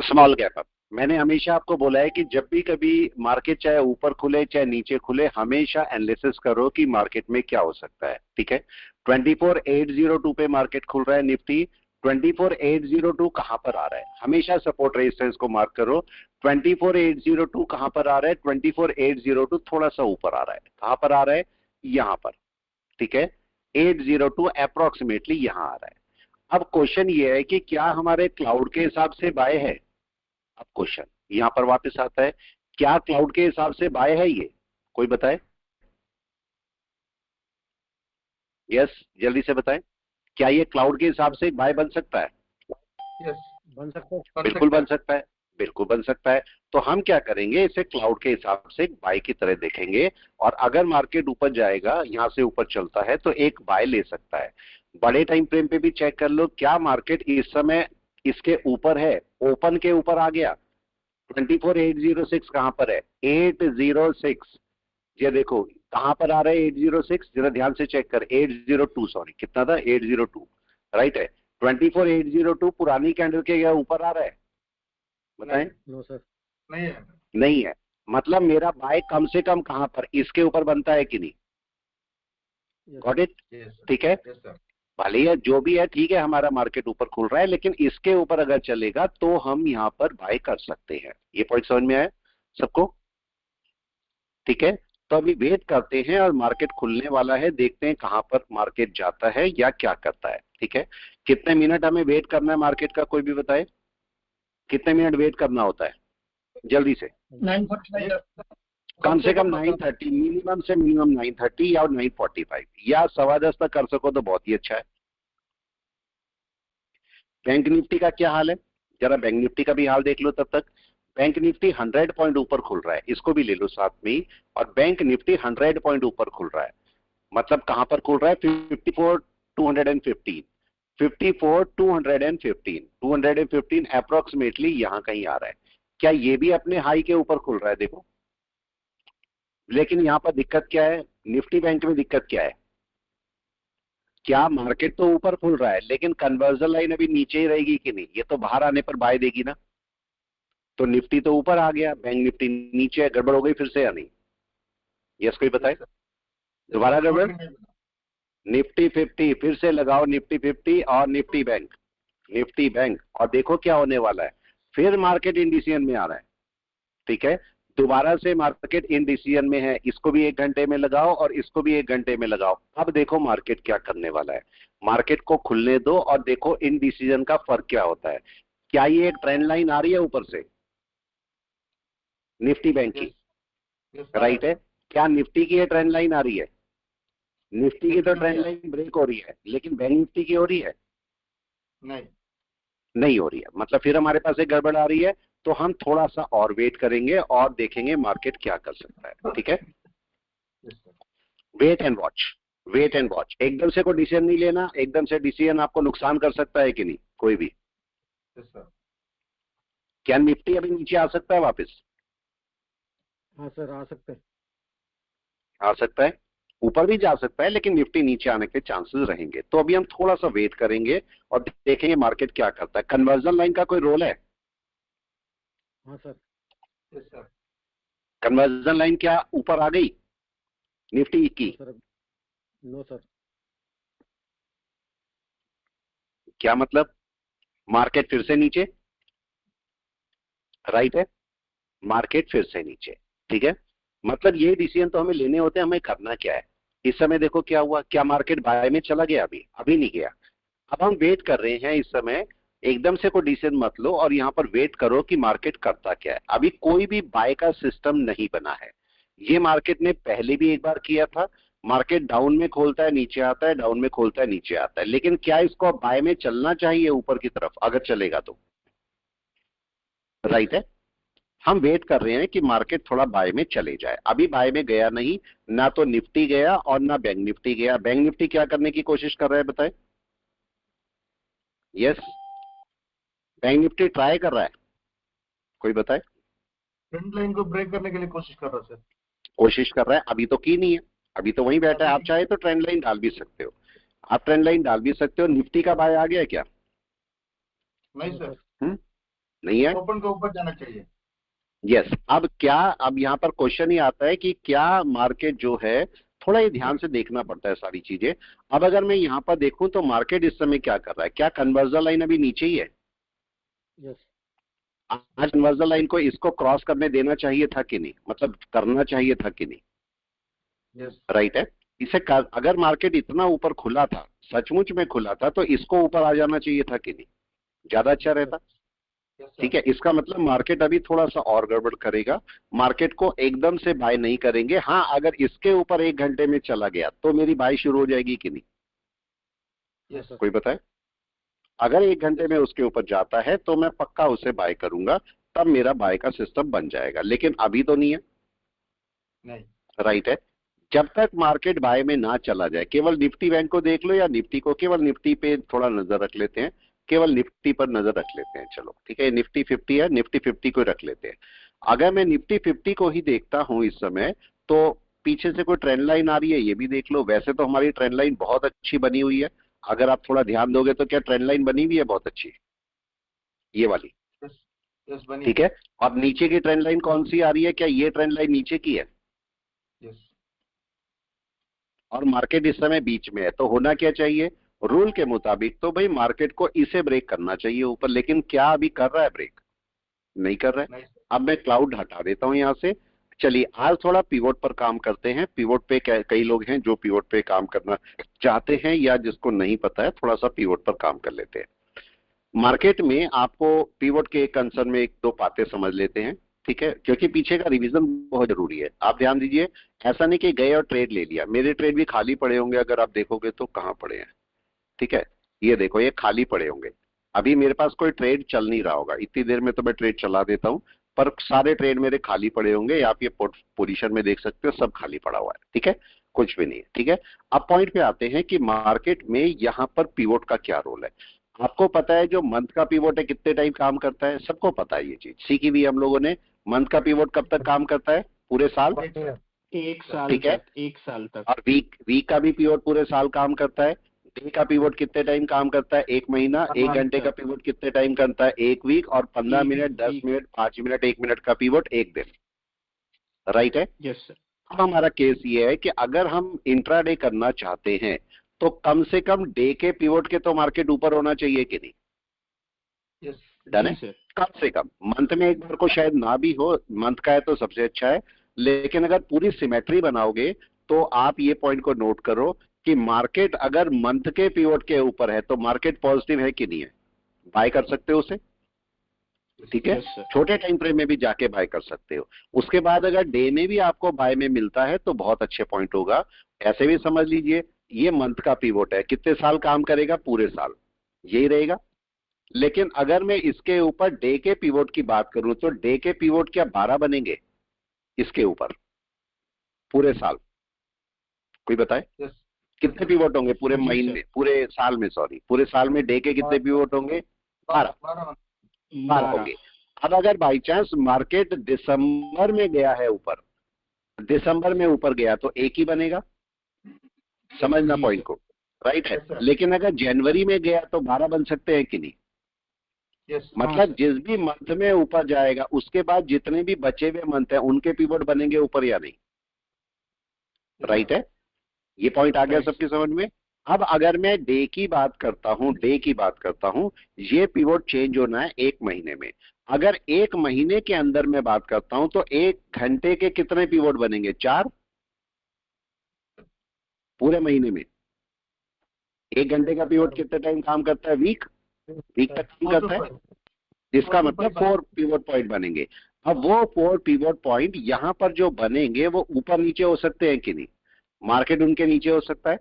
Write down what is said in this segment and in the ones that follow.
Small gap up. मैंने हमेशा आपको बोला है कि जब भी कभी मार्केट चाहे ऊपर खुले चाहे नीचे खुले, हमेशा एनालिसिस करो कि मार्केट में क्या हो सकता है। ठीक है, 24802 पे मार्केट खुल रहा है निफ्टी। 24802 कहां पर आ रहा है, हमेशा सपोर्ट रेजिस्टेंस को मार्क करो। 24802 कहां पर आ रहा है, 24802 थोड़ा सा ऊपर आ रहा है। कहां पर आ रहा है, यहां पर। ठीक है, 802 अप्रोक्सीमेटली यहां आ रहा है। अब क्वेश्चन ये है कि क्या हमारे क्लाउड के हिसाब से बाय है। अब क्वेश्चन यहां पर वापस आता है, क्या क्लाउड के हिसाब से बाय है ये, कोई बताए। यस, जल्दी से बताएं, क्या ये क्लाउड के हिसाब से बाय बन सकता है। यस, बन सकता है। बिल्कुल बन सकता है, बिल्कुल बन सकता है। तो हम क्या करेंगे, इसे क्लाउड के हिसाब से बाय की तरह देखेंगे, और अगर मार्केट ऊपर जाएगा, यहां से ऊपर चलता है, तो एक बाय ले सकता है। बड़े टाइम फ्रेम पे भी चेक कर लो, क्या मार्केट इस समय इसके ऊपर है, ओपन के ऊपर आ गया। 24806 कहां पर है, 806। ये देखो कहां पर आ रहा है 806, जरा ध्यान से चेक कर। 802, सॉरी, कितना था, 802, राइट है। 24802 पुरानी कैंडल के ऊपर आ रहा है, बताएं। नो सर, नहीं है। नहीं है, मतलब मेरा बाय कम से कम कहां पर, इसके ऊपर बनता है कि नहीं। Got it. यस ठीक है, यस सर। भले ही जो भी है, ठीक है, हमारा मार्केट ऊपर खुल रहा है, लेकिन इसके ऊपर अगर चलेगा तो हम यहां पर बाय कर सकते हैं। ये पॉइंट समझ में आया सबको। ठीक है, तो अभी वेट करते हैं, और मार्केट खुलने वाला है, देखते हैं कहां पर मार्केट जाता है या क्या करता है। ठीक है, कितने मिनट हमें वेट करना है मार्केट का, कोई भी बताए, कितने मिनट वेट करना होता है, जल्दी से। 9:45 कम से कम 9:30, मिनिमम से मिनिमम 9:30 या 9:45, या 10:15 तक कर सको तो बहुत ही अच्छा है। बैंक निफ्टी का क्या हाल है, जरा बैंक निफ्टी का भी हाल देख लो तब तक। बैंक निफ्टी 100 पॉइंट ऊपर खुल रहा है, इसको भी ले लो साथ में ही। और बैंक निफ्टी 100 पॉइंट ऊपर खुल रहा है, मतलब कहां पर खुल रहा है, 54,215, 54,215, 215 अप्रोक्सीमेटली यहां कहीं आ रहा है। क्या ये भी अपने हाई के ऊपर खुल रहा है, देखो। लेकिन यहां पर दिक्कत क्या है, निफ्टी बैंक में दिक्कत क्या है, क्या मार्केट तो ऊपर खुल रहा है, लेकिन कन्वर्जन लाइन अभी नीचे ही रहेगी कि नहीं, ये तो बाहर आने पर बाय देगी ना। तो निफ्टी तो ऊपर आ गया, बैंक निफ्टी नीचे है, गड़बड़ हो गई फिर से या नहीं। यस, कोई बताए, दोबारा गड़बड़। निफ्टी 50 फिर से लगाओ, निफ्टी 50 और निफ्टी बैंक, निफ्टी बैंक, और देखो क्या होने वाला है, फिर मार्केट इंडिसीजन में आ रहा है। ठीक है, दोबारा से मार्केट इंडिसीजन में है, इसको भी 1 घंटे में लगाओ और इसको भी 1 घंटे में लगाओ। अब देखो मार्केट क्या करने वाला है, मार्केट को खुलने दो और देखो इंडिसीजन का फर्क क्या होता है। क्या ये एक ट्रेंड लाइन आ रही है ऊपर से, निफ्टी बैंक की, राइट है। क्या निफ्टी की ये ट्रेंड लाइन आ रही है, निफ्टी की तो ट्रेंड लाइन ब्रेक हो रही है, लेकिन बैंक निफ्टी की हो रही है, नहीं नहीं हो रही है, मतलब फिर हमारे पास एक गड़बड़ आ रही है। तो हम थोड़ा सा और वेट करेंगे और देखेंगे मार्केट क्या कर सकता है। ठीक है, wait and watch, wait and watch, एकदम से कोई डिसीजन नहीं लेना, एकदम से डिसीजन आपको नुकसान कर सकता है कि नहीं, कोई भी। क्या निफ्टी अभी नीचे आ सकता है वापस, हाँ सर, आ सकते हैं। आ सकता है, ऊपर भी जा सकता है, लेकिन निफ्टी नीचे आने के चांसेस रहेंगे। तो अभी हम थोड़ा सा वेट करेंगे और देखेंगे मार्केट क्या करता है। कन्वर्जन लाइन का कोई रोल है, हाँ सर। कन्वर्जन लाइन क्या ऊपर आ गई निफ्टी की, नो सर, नो सर। क्या मतलब, मार्केट फिर से नीचे, राइट है, मार्केट फिर से नीचे। ठीक है, मतलब ये डिसीजन तो हमें लेने होते हैं, हमें करना क्या है। इस समय देखो क्या हुआ, क्या मार्केट बाय में चला गया, अभी अभी नहीं गया। अब हम वेट कर रहे हैं इस समय, एकदम से कोई डिसीजन मत लो, और यहां पर वेट करो कि मार्केट करता क्या है। अभी कोई भी बाय का सिस्टम नहीं बना है, ये मार्केट ने पहले भी एक बार किया था। मार्केट डाउन में खोलता है नीचे आता है, डाउन में खोलता है नीचे आता है, लेकिन क्या इसको बाय में चलना चाहिए ऊपर की तरफ, अगर चलेगा तो, राइट है। हम वेट कर रहे हैं कि मार्केट थोड़ा बाय में चले जाए, अभी बाय में गया नहीं, ना तो निफ्टी गया और ना बैंक निफ्टी गया। बैंक निफ्टी क्या करने की कोशिश कर रहा है, बताए। यस, बैंक निफ्टी ट्राई कर रहा है, कोई बताए। ट्रेंड लाइन को ब्रेक करने के लिए कोशिश कर रहा है सर। कोशिश कर रहा है, अभी तो की नहीं है, अभी तो वहीं बैठा है। आप चाहे तो ट्रेंड लाइन डाल भी सकते हो, आप ट्रेंड लाइन डाल भी सकते हो। निफ्टी का बाय आ गया क्या, नहीं सर। नहीं है। ओपन के ऊपर जाना चाहिए। यस अब यहाँ पर क्वेश्चन ही आता है कि क्या मार्केट जो है, थोड़ा ये ध्यान से देखना पड़ता है सारी चीजें। अब अगर मैं यहाँ पर देखूं तो मार्केट इस समय क्या कर रहा है, क्या कन्वर्जन लाइन अभी नीचे ही है? यस आज कन्वर्जन लाइन को इसको क्रॉस करने देना चाहिए था कि नहीं, मतलब करना चाहिए था कि नहीं? यस राइट है। अगर मार्केट इतना ऊपर खुला था, सचमुच में खुला था, तो इसको ऊपर आ जाना चाहिए था कि नहीं? ज्यादा अच्छा रहता। यस ठीक है, इसका मतलब मार्केट अभी थोड़ा सा और गड़बड़ करेगा। मार्केट को एकदम से बाय नहीं करेंगे। हाँ, अगर इसके ऊपर 1 घंटे में चला गया तो मेरी बाय शुरू हो जाएगी कि नहीं? यस कोई बताए? अगर 1 घंटे में उसके ऊपर जाता है तो मैं पक्का उसे बाय करूंगा, तब मेरा बाय का सिस्टम बन जाएगा। लेकिन अभी तो नहीं है। नहीं। राइट है। जब तक मार्केट बाय में ना चला जाए, केवल निफ्टी बैंक को देख लो या निफ्टी को, केवल निफ्टी पे थोड़ा नजर रख लेते हैं, केवल निफ्टी पर नजर रख लेते हैं। चलो ठीक है, निफ्टी 50 है, निफ्टी 50 को रख लेते हैं। अगर मैं निफ्टी 50 को ही देखता हूं इस समय, तो पीछे से कोई ट्रेंड लाइन आ रही है ये भी देख लो। वैसे तो हमारी ट्रेंड लाइन बहुत अच्छी बनी हुई है, अगर आप थोड़ा ध्यान दोगे तो क्या ट्रेंड लाइन बनी हुई है बहुत अच्छी, ये वाली। यस यस बनी। ठीक है, अब नीचे की ट्रेंड लाइन कौन सी आ रही है? क्या ये ट्रेंड लाइन नीचे की है? यस और मार्केट इस समय बीच में है, तो होना क्या चाहिए? रूल के मुताबिक तो भाई मार्केट को इसे ब्रेक करना चाहिए ऊपर। लेकिन क्या अभी कर रहा है ब्रेक? नहीं कर रहा है। नहीं। अब मैं क्लाउड हटा देता हूं यहां से। चलिए आज थोड़ा पिवोट पर काम करते हैं। पिवोट पे कई लोग हैं जो पिवोट पे काम करना चाहते हैं, या जिसको नहीं पता है थोड़ा सा पिवोट पर काम कर लेते हैं। मार्केट में आपको पिवोट के एक कंसर्न में एक दो बातें समझ लेते हैं, ठीक है, क्योंकि पीछे का रिवीजन बहुत जरूरी है। आप ध्यान दीजिए, ऐसा नहीं कि गए और ट्रेड ले लिया। मेरे ट्रेड भी खाली पड़े होंगे, अगर आप देखोगे तो कहां पड़े हैं। ठीक है, ये देखो, ये खाली पड़े होंगे। अभी मेरे पास कोई ट्रेड चल नहीं रहा होगा, इतनी देर में तो मैं ट्रेड चला देता हूं, पर सारे ट्रेड मेरे खाली पड़े होंगे। आप ये पोजीशन में देख सकते हो, सब खाली पड़ा हुआ है। ठीक है, कुछ भी नहीं है। ठीक है, अब पॉइंट पे आते हैं कि मार्केट में यहां पर पिवोट का क्या रोल है। आपको पता है जो मंथ का पिवोट है कितने टाइम काम करता है? सबको पता है ये चीज, सीखी भी हम लोगों ने। मंथ का पिवोट कब तक काम करता है? पूरे साल। एक साल ठीक है, तक, एक साल तक। और वीक का भी पिवोट पूरे साल काम करता है। डे का पिवोट कितने टाइम काम करता है? 1 महीना। 1 घंटे का पिवोट कितने टाइम करता है? 1 वीक। और 15 मिनट, 10 मिनट, 5 मिनट, 1 मिनट का पिवोट 1 दिन। राइट है। Yes sir. अब हमारा केस ये है कि अगर हम इंट्राडे करना चाहते हैं तो कम से कम डे के पिवोट के तो मार्केट ऊपर होना चाहिए कि नहीं? यस डन है। जी सर। कम से कम मंथ में एक बार को शायद ना भी हो, मंथ का है तो सबसे अच्छा है। लेकिन अगर पूरी सिमेट्री बनाओगे तो आप ये पॉइंट को नोट करो कि मार्केट अगर मंथ के पिवोट के ऊपर है तो मार्केट पॉजिटिव है कि नहीं है? बाय कर सकते हो उसे। ठीक है, यस सर। छोटे टाइम फ्रेम में भी जाके बाय कर सकते हो। उसके बाद अगर डे में भी आपको बाय में मिलता है तो बहुत अच्छे पॉइंट होगा। ऐसे भी समझ लीजिए ये मंथ का पिवोट है, कितने साल काम करेगा? पूरे साल यही रहेगा। लेकिन अगर मैं इसके ऊपर डे के पिवोट की बात करूं तो डे के पिवोट क्या 12 बनेंगे इसके ऊपर पूरे साल? कोई बताए यस कितने पिवोट होंगे पूरे जी महीने सर। में, पूरे साल में? सॉरी, पूरे साल में डे के कितने पिवोट होंगे? 12। 12 12 होंगे। अब अगर बाई चांस मार्केट दिसंबर में गया है ऊपर, दिसंबर में ऊपर गया तो एक ही बनेगा। समझना जी पॉइंट सर। को। राइट है। Yes, sir. लेकिन अगर जनवरी में गया तो 12 बन सकते हैं कि नहीं? यस मतलब सर। जिस भी मंथ में ऊपर जाएगा उसके बाद जितने भी बचे हुए मंथ हैं उनके पिवट बनेंगे ऊपर या नहीं? राइट है। ये पॉइंट आ गया Right. सबकी समझ में। अब अगर मैं डे की बात करता हूं, डे की बात करता हूं, ये पिवट चेंज होना है 1 महीने में। अगर 1 महीने के अंदर मैं बात करता हूं तो 1 घंटे के कितने पिवट बनेंगे? 4। पूरे महीने में 1 घंटे का पिवट कितने टाइम काम करता है? वीक तक काम करता है। इसका मतलब 4 पिवट पॉइंट बनेंगे। अब वो 4 पिवट पॉइंट यहां पर जो बनेंगे वो ऊपर नीचे हो सकते हैं कि नहीं? मार्केट उनके नीचे हो सकता है।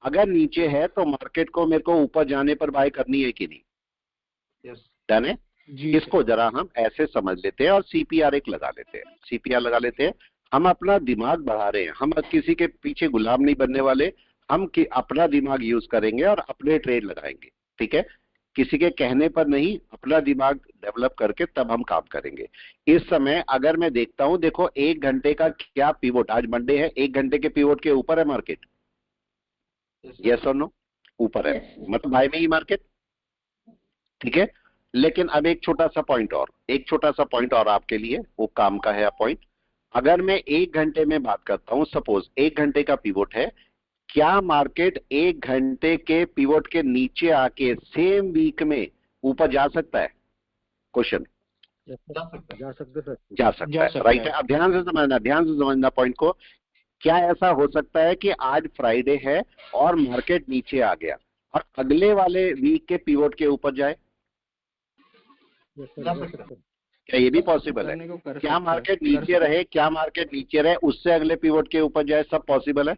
अगर नीचे है तो मार्केट को मेरे को ऊपर जाने पर बाय करनी है कि नहीं? यस डन है। जी इसको जरा हम ऐसे समझ लेते हैं और सीपीआर एक लगा लेते हैं। सीपीआर लगा लेते हैं। हम अपना दिमाग बढ़ा रहे हैं, हम किसी के पीछे गुलाम नहीं बनने वाले। हम अपना दिमाग यूज करेंगे और अपने ट्रेड लगाएंगे। ठीक है, किसी के कहने पर नहीं, अपना दिमाग डेवलप करके तब हम काम करेंगे। इस समय अगर मैं देखता हूं, देखो 1 घंटे का क्या पिवोट, आज मंडे है, 1 घंटे के पिवोट के ऊपर है मार्केट? यस और नो? ऊपर है, मतलब बाय में ही मार्केट। ठीक है, लेकिन अब एक छोटा सा पॉइंट और आपके लिए, वो काम का है पॉइंट। अगर मैं 1 घंटे में बात करता हूं, सपोज 1 घंटे का पिवोट है, क्या मार्केट 1 घंटे के पिवोट के नीचे आके सेम वीक में ऊपर जा सकता है? क्वेश्चन। जा सकते सर। जा सकता है, राइट है। अब ध्यान से समझना पॉइंट को। क्या ऐसा हो सकता है कि आज फ्राइडे है और मार्केट नीचे आ गया और अगले वाले वीक के पिवोट के ऊपर जाए? जा सकते सर। क्या ये भी पॉसिबल है? क्या मार्केट नीचे रहे उससे अगले पिवोट के ऊपर जाए? सब पॉसिबल है,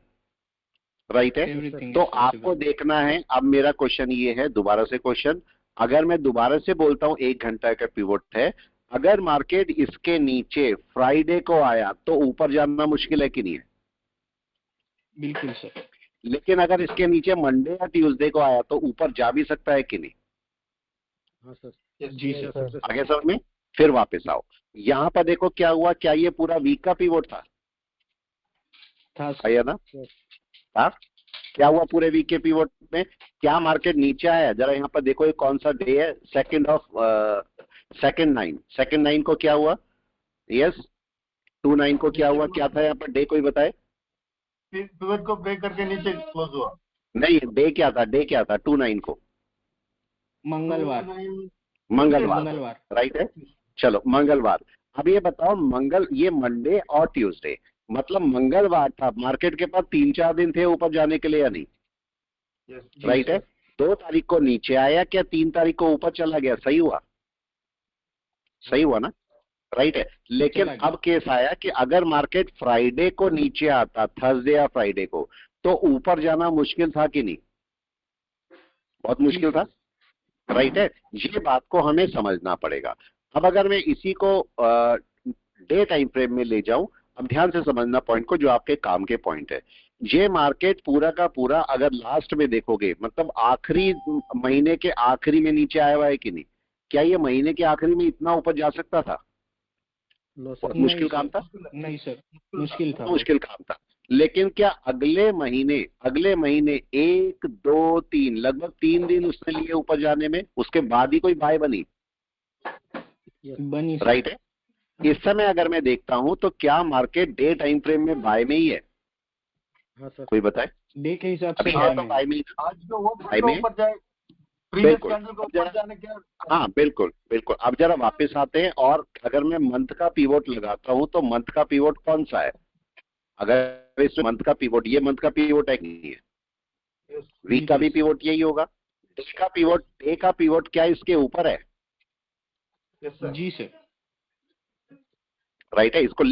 राइट है। तो आपको देखना है। अब मेरा क्वेश्चन ये है, दोबारा से क्वेश्चन, अगर मैं दोबारा से बोलता हूं 1 घंटा का पिवोट है, अगर मार्केट इसके नीचे फ्राइडे को आया तो ऊपर जाना मुश्किल है कि नहीं है? बिल्कुल सर। लेकिन अगर इसके नीचे मंडे या ट्यूसडे को आया तो ऊपर जा भी सकता है कि नहीं? हाँ सर। जी सर। आगे समझ में? फिर वापस आओ, यहां पर देखो क्या हुआ। क्या ये पूरा वीक का पिवोट था? आया ना? था। क्या हुआ पूरे वीक के पिवोट में? क्या मार्केट नीचे आया? जरा यहाँ पर देखो, ये कौन सा डे है? सेकंड 9 को क्या हुआ? यस, 2/9 को क्या हुआ? क्या था यहाँ पर डे? कोई बताए? पिवट को ब्रेक करके नीचे क्लोज हुआ। नहीं, डे क्या था? 2/9 को मंगलवार। राइट है। चलो मंगलवार। अब ये बताओ, ये मंडे और ट्यूसडे, मतलब मंगलवार था, मार्केट के पास 3-4 दिन थे ऊपर जाने के लिए या नहीं? राइट है। 2 तारीख को नीचे आया, क्या 3 तारीख को ऊपर चला गया? सही हुआ ना? राइट है। लेकिन अब केस आया कि अगर मार्केट फ्राइडे को नीचे आता, थर्सडे या फ्राइडे को, तो ऊपर जाना मुश्किल था कि नहीं? बहुत मुश्किल था, राइट है। ये बात को हमें समझना पड़ेगा। अब अगर मैं इसी को डे टाइम फ्रेम में ले जाऊं, अब ध्यान से समझना पॉइंट को, जो आपके काम के पॉइंट है। ये मार्केट पूरा का पूरा अगर लास्ट में देखोगे, मतलब आखिरी महीने के आखिरी में नीचे आया हुआ है कि नहीं? क्या ये महीने के आखिरी में इतना ऊपर जा सकता था? बहुत मुश्किल काम था। नहीं सर, मुश्किल काम था। लेकिन क्या अगले महीने 1, 2, 3, लगभग 3 दिन उसने लिए ऊपर जाने में, उसके बाद ही कोई बाय बनी? राइट है। इस समय अगर मैं देखता हूं तो क्या मार्केट डे टाइम फ्रेम में बाय में ही है? हाँ सर। कोई बताए? डे के हिसाब से बाय में। आज जो वो ऊपर जाए, प्रीवियस कैंडल को ऊपर जाने के। हाँ बिल्कुल। अब जरा वापस आते हैं, और अगर मैं मंथ का पिवोट लगाता हूं तो मंथ का पिवोट कौन सा है? अगर इस मंथ का पिवोट, ये मंथ का पिवोट है कि नहीं है? वीक का भी पिवोट यही होगा। डे का पिवोट क्या इसके ऊपर है? जी सर। राइट है। इसको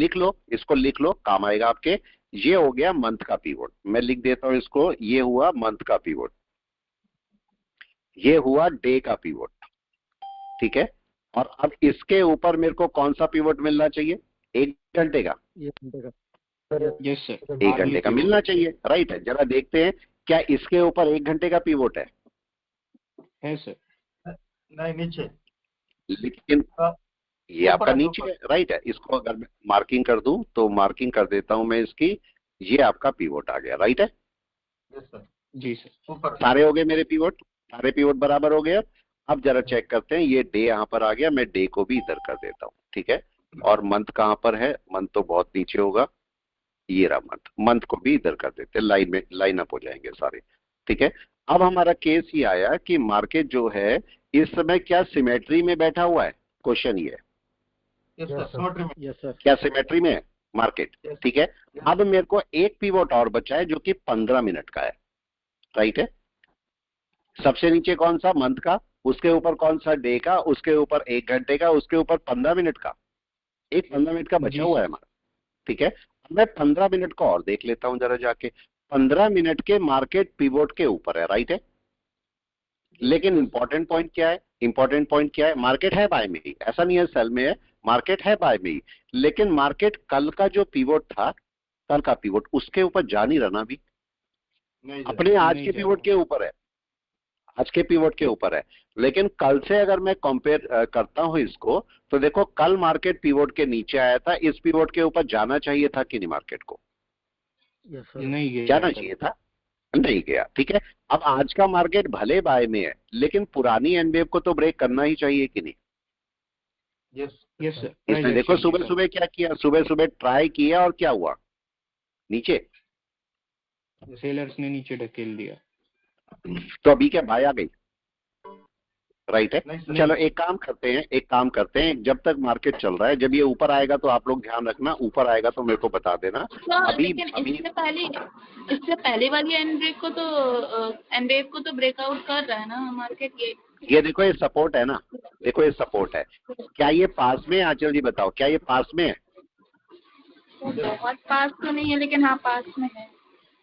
लिख लो, काम आएगा आपके। ये हो गया मंथ का पिवोट। मैं लिख देता हूं इसको, ये हुआ मंथ का पिवोट, ये हुआ डे का पिवोट, ठीक है। और अब इसके ऊपर मेरे को कौन सा पिवोट मिलना चाहिए? 1 घंटे का। यस सर, 1 घंटे का मिलना चाहिए, राइट है। जरा देखते हैं, क्या इसके ऊपर 1 घंटे का पिवोट है सर? नहीं, नीचे। लेकिन ये आपका नीचे है, राइट है। इसको अगर मैं मार्किंग कर दूं तो मार्किंग कर देता हूं मैं इसकी, ये आपका पिवोट आ गया, राइट है। जी सर। ऊपर सारे हो गए मेरे पिवोट, सारे पिवोट बराबर हो गए। अब जरा चेक करते हैं, ये डे यहाँ पर आ गया, मैं डे को भी इधर कर देता हूँ, ठीक है। और मंथ कहाँ पर है? मंथ तो बहुत नीचे होगा, ये रहा मंथ को भी इधर कर देते हैं, लाइन अप हो जाएंगे सारे, ठीक है। अब हमारा केस ये आया कि मार्केट जो है इस समय क्या सिमेट्री में बैठा हुआ है? क्वेश्चन ये है। क्या सिमेट्री में है मार्केट? ठीक है। अब मेरे को एक पिवोट और बचा है जो कि 15 मिनट का है, राइट है। सबसे नीचे कौन सा? मंथ का। उसके ऊपर कौन सा? डे का। उसके ऊपर 1 घंटे का। उसके ऊपर 15 मिनट का। एक 15 मिनट का बचा हुआ है हमारा, ठीक है। मैं 15 मिनट को और देख लेता हूं जरा जाके। 15 मिनट के मार्केट पिवोट के ऊपर है, राइट है। लेकिन इंपॉर्टेंट पॉइंट क्या है? मार्केट है बाय में ही, ऐसा नहीं है सेल में है, मार्केट है बाय में ही। लेकिन मार्केट कल का जो पिवोट था, कल का पिवोट, उसके ऊपर जा नहीं रहा भी, अपने आज के पिवोट के ऊपर है, आज के पिवोट के ऊपर है। लेकिन कल से अगर मैं कंपेयर करता हूं इसको, तो देखो कल मार्केट पिवोट के नीचे आया था, इस पिवोट के ऊपर जाना चाहिए था कि नहीं मार्केट को? नहीं जाना चाहिए था, नहीं गया, ठीक है। अब आज का मार्केट भले बाय में है, लेकिन पुरानी एनवेव को तो ब्रेक करना ही चाहिए कि नहीं? Yes sir. इसने देखो सुबह सुबह क्या किया, सुबह सुबह ट्राई किया और क्या हुआ, नीचे। सेलर्स ने नीचे ढकेल दिया। तो अभी क्या बाय आ गई? राइट है। नहीं। चलो एक काम करते हैं, जब तक मार्केट चल रहा है, जब ये ऊपर आएगा तो आप लोग ध्यान रखना, ऊपर आएगा तो मेरे को बता देना। अभी इससे पहले वाली एनवेव को तो ब्रेकआउट कर रहा है ना मार्केट। ये देखो, ये सपोर्ट है ना, देखो ये सपोर्ट है। क्या ये पास में है? आंचल जी बताओ, क्या ये पास में है? बहुत पास तो नहीं है, लेकिन हाँ पास में है।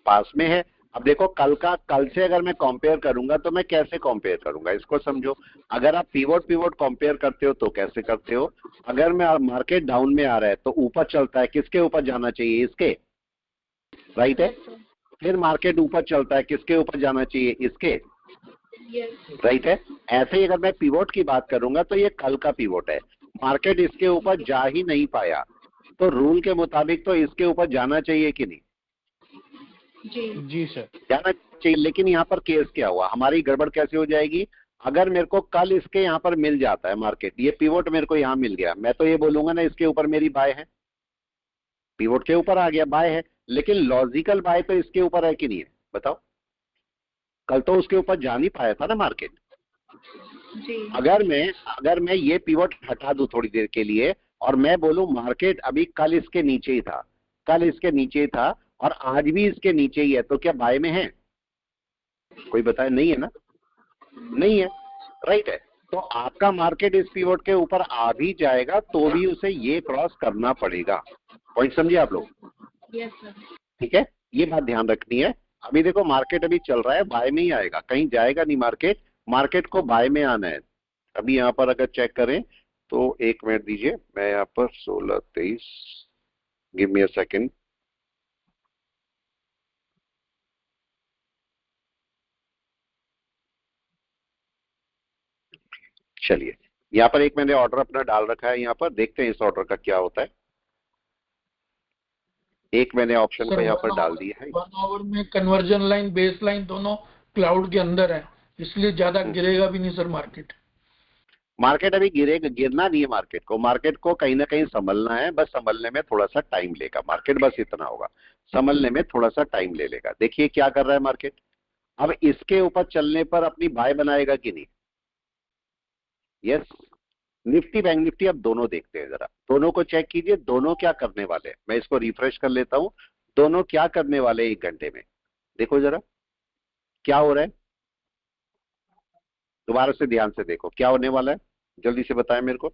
पास में है। अब देखो, कल से अगर मैं कंपेयर करूंगा तो मैं कैसे कंपेयर करूंगा, इसको समझो। अगर आप पिवोट कंपेयर करते हो तो कैसे करते हो? अगर मैं मार्केट डाउन में आ रहा है तो ऊपर चलता है, किसके ऊपर जाना चाहिए? इसके, राइट है। फिर मार्केट ऊपर चलता है, किसके ऊपर जाना चाहिए? इसके, राइट है। ऐसे ही अगर मैं पिवोट की बात करूंगा तो ये कल का पिवोट है, मार्केट इसके ऊपर जा ही नहीं पाया, तो रूल के मुताबिक तो इसके ऊपर जाना चाहिए कि नहीं? जी सर, जाना चाहिए। लेकिन यहाँ पर केस क्या हुआ, हमारी गड़बड़ कैसे हो जाएगी? अगर मेरे को कल इसके यहाँ पर मिल जाता है मार्केट, ये पिवोट मेरे को यहाँ मिल गया, मैं तो ये बोलूंगा ना इसके ऊपर मेरी बाय है, पिवोट के ऊपर आ गया, बाय है। लेकिन लॉजिकल बाय तो इसके ऊपर है कि नहीं है? बताओ। कल तो उसके ऊपर जा नहीं पाया था ना मार्केट। अगर मैं ये पिवोट हटा दूं थोड़ी देर के लिए और मैं बोलूं मार्केट अभी कल इसके नीचे ही था और आज भी इसके नीचे ही है, तो क्या बाय में है? कोई बताए? नहीं है ना, नहीं है, राइट है। तो आपका मार्केट इस पिवोट के ऊपर आ भी जाएगा तो भी उसे ये क्रॉस करना पड़ेगा। पॉइंट समझे आप लोग? ठीक है, ये बात ध्यान रखनी है। अभी देखो मार्केट अभी चल रहा है, बाय में ही आएगा, कहीं जाएगा नहीं मार्केट को बाय में आना है। अभी यहाँ पर अगर चेक करें तो 1 मिनट दीजिए, मैं यहाँ पर 16-23, गिव मी अ सेकेंड। चलिए, यहाँ पर एक मैंने ऑर्डर अपना डाल रखा है, यहाँ पर देखते हैं इस ऑर्डर का क्या होता है। एक मैंने ऑप्शन को यहाँ पर डाल दिया है। 1 आवर में कन्वर्जन लाइन, बेस लाइन दोनों क्लाउड के अंदर है, इसलिए ज्यादा गिरेगा भी नहीं सर मार्केट अभी गिरना नहीं है। मार्केट को कहीं ना कहीं संभलना है, बस संभलने में थोड़ा सा टाइम लेगा मार्केट, बस इतना होगा, संभलने में थोड़ा सा टाइम ले लेगा। देखिए क्या कर रहा है मार्केट। अब इसके ऊपर चलने पर अपनी बाय बनाएगा कि नहीं? यस। निफ्टी बैंक निफ्टी अब दोनों देखते हैं, जरा दोनों को चेक कीजिए, दोनों क्या करने वाले हैं। मैं इसको रिफ्रेश कर लेता हूं, दोनों क्या करने वाले 1 घंटे में, देखो जरा क्या हो रहा है। दोबारा से ध्यान से देखो क्या होने वाला है, जल्दी से बताएं मेरे को।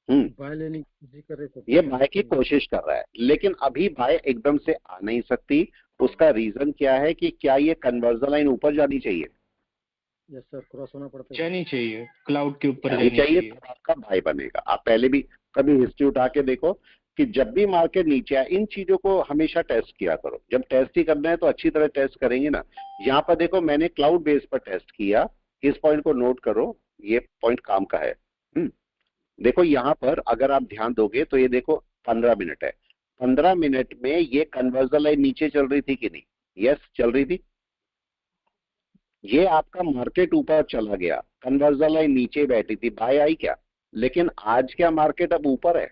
बाय लेने की कोशिश कर रहे थे, ये बाय की कोशिश कर रहा है, लेकिन अभी बाय एकदम से आ नहीं सकती। उसका रीजन क्या है कि क्या ये कन्वर्जन लाइन ऊपर जानी चाहिए? यस सर, क्रॉस होना पड़ता है, जानी चाहिए, क्लाउड के ऊपर जानी चाहिए, तो आपका बाय बनेगा। आप पहले भी कभी हिस्ट्री उठा के देखो कि जब भी मार्केट नीचे आए, इन चीजों को हमेशा टेस्ट किया करो। जब टेस्ट ही करना है तो अच्छी तरह टेस्ट करेंगे ना। यहाँ पर देखो मैंने क्लाउड बेस पर टेस्ट किया, इस पॉइंट को नोट करो, ये पॉइंट काम का है। देखो यहाँ पर अगर आप ध्यान दोगे तो ये देखो 15 मिनट है, 15 मिनट में ये कन्वर्जन लाइन नीचे चल रही थी कि नहीं? यस, चल रही थी। ये आपका मार्केट ऊपर चला गया, कन्वर्जन लाइन नीचे बैठी थी, बाय आई क्या? लेकिन आज क्या मार्केट अब ऊपर है?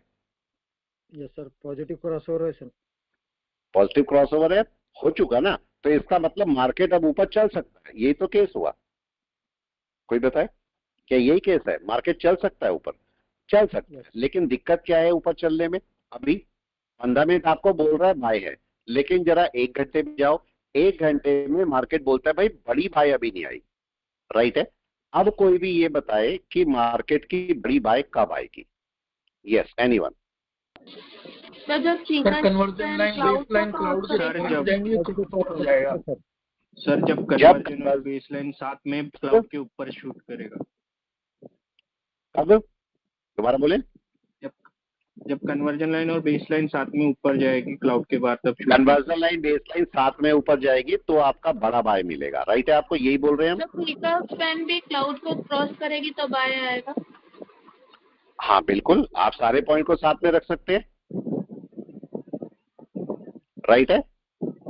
यस सर, पॉजिटिव क्रॉसओवर है सर, पॉजिटिव क्रॉसओवर है, हो चुका ना। तो इसका मतलब मार्केट अब ऊपर चल सकता है, यही तो केस हुआ। कोई बताए क्या यही केस है? मार्केट चल सकता है, ऊपर चल सकता है, लेकिन दिक्कत क्या है ऊपर चलने में? अभी 15 मिनट आपको बोल रहा है बाय है, लेकिन जरा 1 घंटे में जाओ, 1 घंटे में मार्केट बोलता है भाई बड़ी बाय अभी नहीं आई, राइट है। अब कोई भी ये बताए कि मार्केट की बड़ी बाय कब आएगी? Yes, anyone? Conversion line, base line cloud के साथ जाएंगे, हो जाएगा सर। जब कन्वर्जन और बेस लाइन साथ में क्लाउड के ऊपर शूट करेगा, अब दोबारा बोले। जब कन्वर्जन लाइन और बेस लाइन साथ में ऊपर जाएगी क्लाउड के बाद, तब कन्वर्जन लाइन बेस लाइन साथ में ऊपर जाएगी तो आपका बड़ा बाय मिलेगा, राइट है। आपको यही बोल रहे हैं हम। स्पैन भी क्लाउड को क्रॉस करेगी तो बाय आएगा। हाँ बिल्कुल, आप सारे पॉइंट को साथ में रख सकते हैं, राइट है।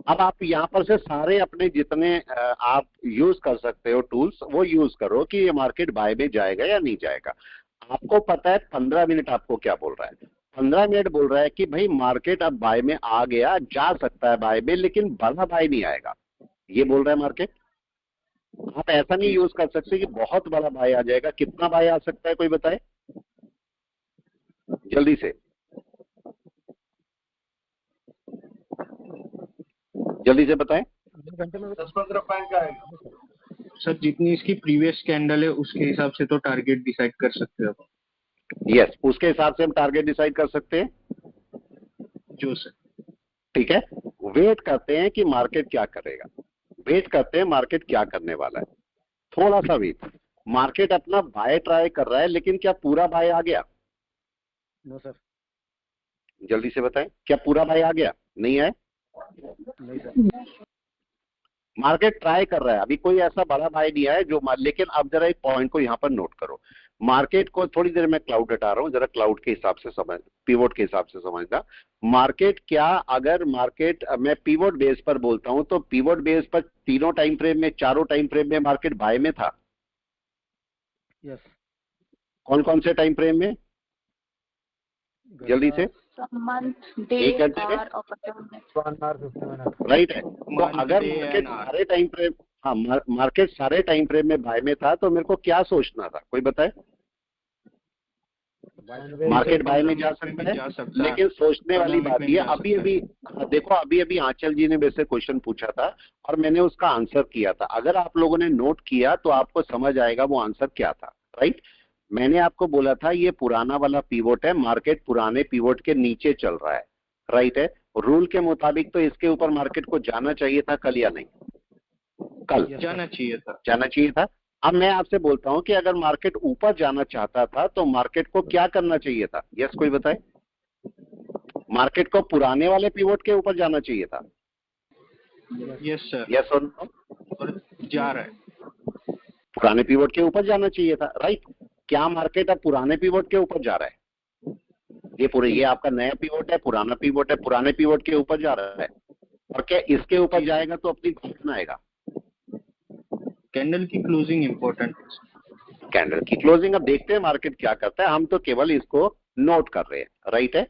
अब आप यहाँ पर से सारे अपने जितने आप यूज कर सकते हो टूल्स वो यूज करो कि ये मार्केट बाय में जाएगा या नहीं जाएगा। आपको पता है 15 मिनट आपको क्या बोल रहा है, 15 मिनट बोल रहा है कि भाई मार्केट अब बाय में आ गया, जा सकता है बाय में, लेकिन बड़ा बाय नहीं आएगा, ये बोल रहा है मार्केट। आप ऐसा नहीं यूज कर सकते कि बहुत बड़ा बाय आ जाएगा। कितना बाय आ सकता है कोई बताए जल्दी से, जल्दी से बताएं। 10-15 पॉइंट का आएगा सर। जितनी इसकी प्रीवियस कैंडल है उसके हिसाब से तो टारगेट डिसाइड कर सकते हो। यस, उसके हिसाब से हम टारगेट डिसाइड कर सकते हैं। जो सर ठीक है, वेट करते हैं कि मार्केट क्या करेगा, वेट करते हैं मार्केट क्या करने वाला है, थोड़ा सा वेट। मार्केट अपना बाय ट्राई कर रहा है, लेकिन क्या पूरा बाय आ गया? No sir. जल्दी से बताएं, क्या पूरा बाय आ गया? नहीं है, नहीं सर। मार्केट ट्राई कर रहा है, अभी कोई ऐसा बड़ा बाय नहीं आया जो लेकिन अब जरा एक पॉइंट को यहां पर नोट करो। मार्केट को थोड़ी देर में क्लाउड हटा रहा हूं, जरा क्लाउड के हिसाब से समझ, पिवोट के हिसाब से समझना। मार्केट क्या, अगर मार्केट मैं पिवोट बेस पर बोलता हूं तो पिवोट बेस पर तीनों टाइम फ्रेम में, चारों टाइम फ्रेम में मार्केट बाय में था। यस। कौन कौन से टाइम फ्रेम में? जल्दी से। मंथ, डे, एक घंटे में, आवर और 50 मिनट। 1 our 50 minute. राइट है। तो अगर मार्केट सारे टाइम फ्रेम, हाँ मार्केट सारे टाइम फ्रेम में बाय में था, तो मेरे को क्या सोचना था, कोई बताए? मार्केट बाय में जा सकता है, लेकिन सोचने वाली बात ये, अभी अभी देखो, अभी अभी आंचल जी ने मेरे से क्वेश्चन पूछा था और मैंने उसका आंसर किया था। अगर आप लोगों ने नोट किया तो आपको समझ आएगा वो आंसर क्या था। राइट, मैंने आपको बोला था ये पुराना वाला पिवोट है, मार्केट पुराने पिवोट के नीचे चल रहा है। राइट है, रूल के मुताबिक तो इसके ऊपर मार्केट को जाना चाहिए था कल या नहीं? कल जाना चाहिए था, जाना चाहिए था। अब मैं आपसे बोलता हूं कि अगर मार्केट ऊपर जाना चाहता था तो मार्केट को क्या करना चाहिए था? यस, कोई बताए। मार्केट को पुराने वाले पिवोट के ऊपर जाना चाहिए था। Yes sir. यस और नो? और जा रहा है, पुराने पिवोट के ऊपर जाना चाहिए था। राइट, क्या मार्केट अब पुराने पिवोट के ऊपर जा रहा है? ये आपका नया पिवोट है, पुराना पिवोट है, पुराने पिवोट के ऊपर जा रहा है। और क्या इसके ऊपर जाएगा तो अपनी घोषणा आएगा? कैंडल की क्लोजिंग इंपॉर्टेंट है। कैंडल की क्लोजिंग अब देखते हैं मार्केट क्या करता है, हम तो केवल इसको नोट कर रहे हैं। राइट है,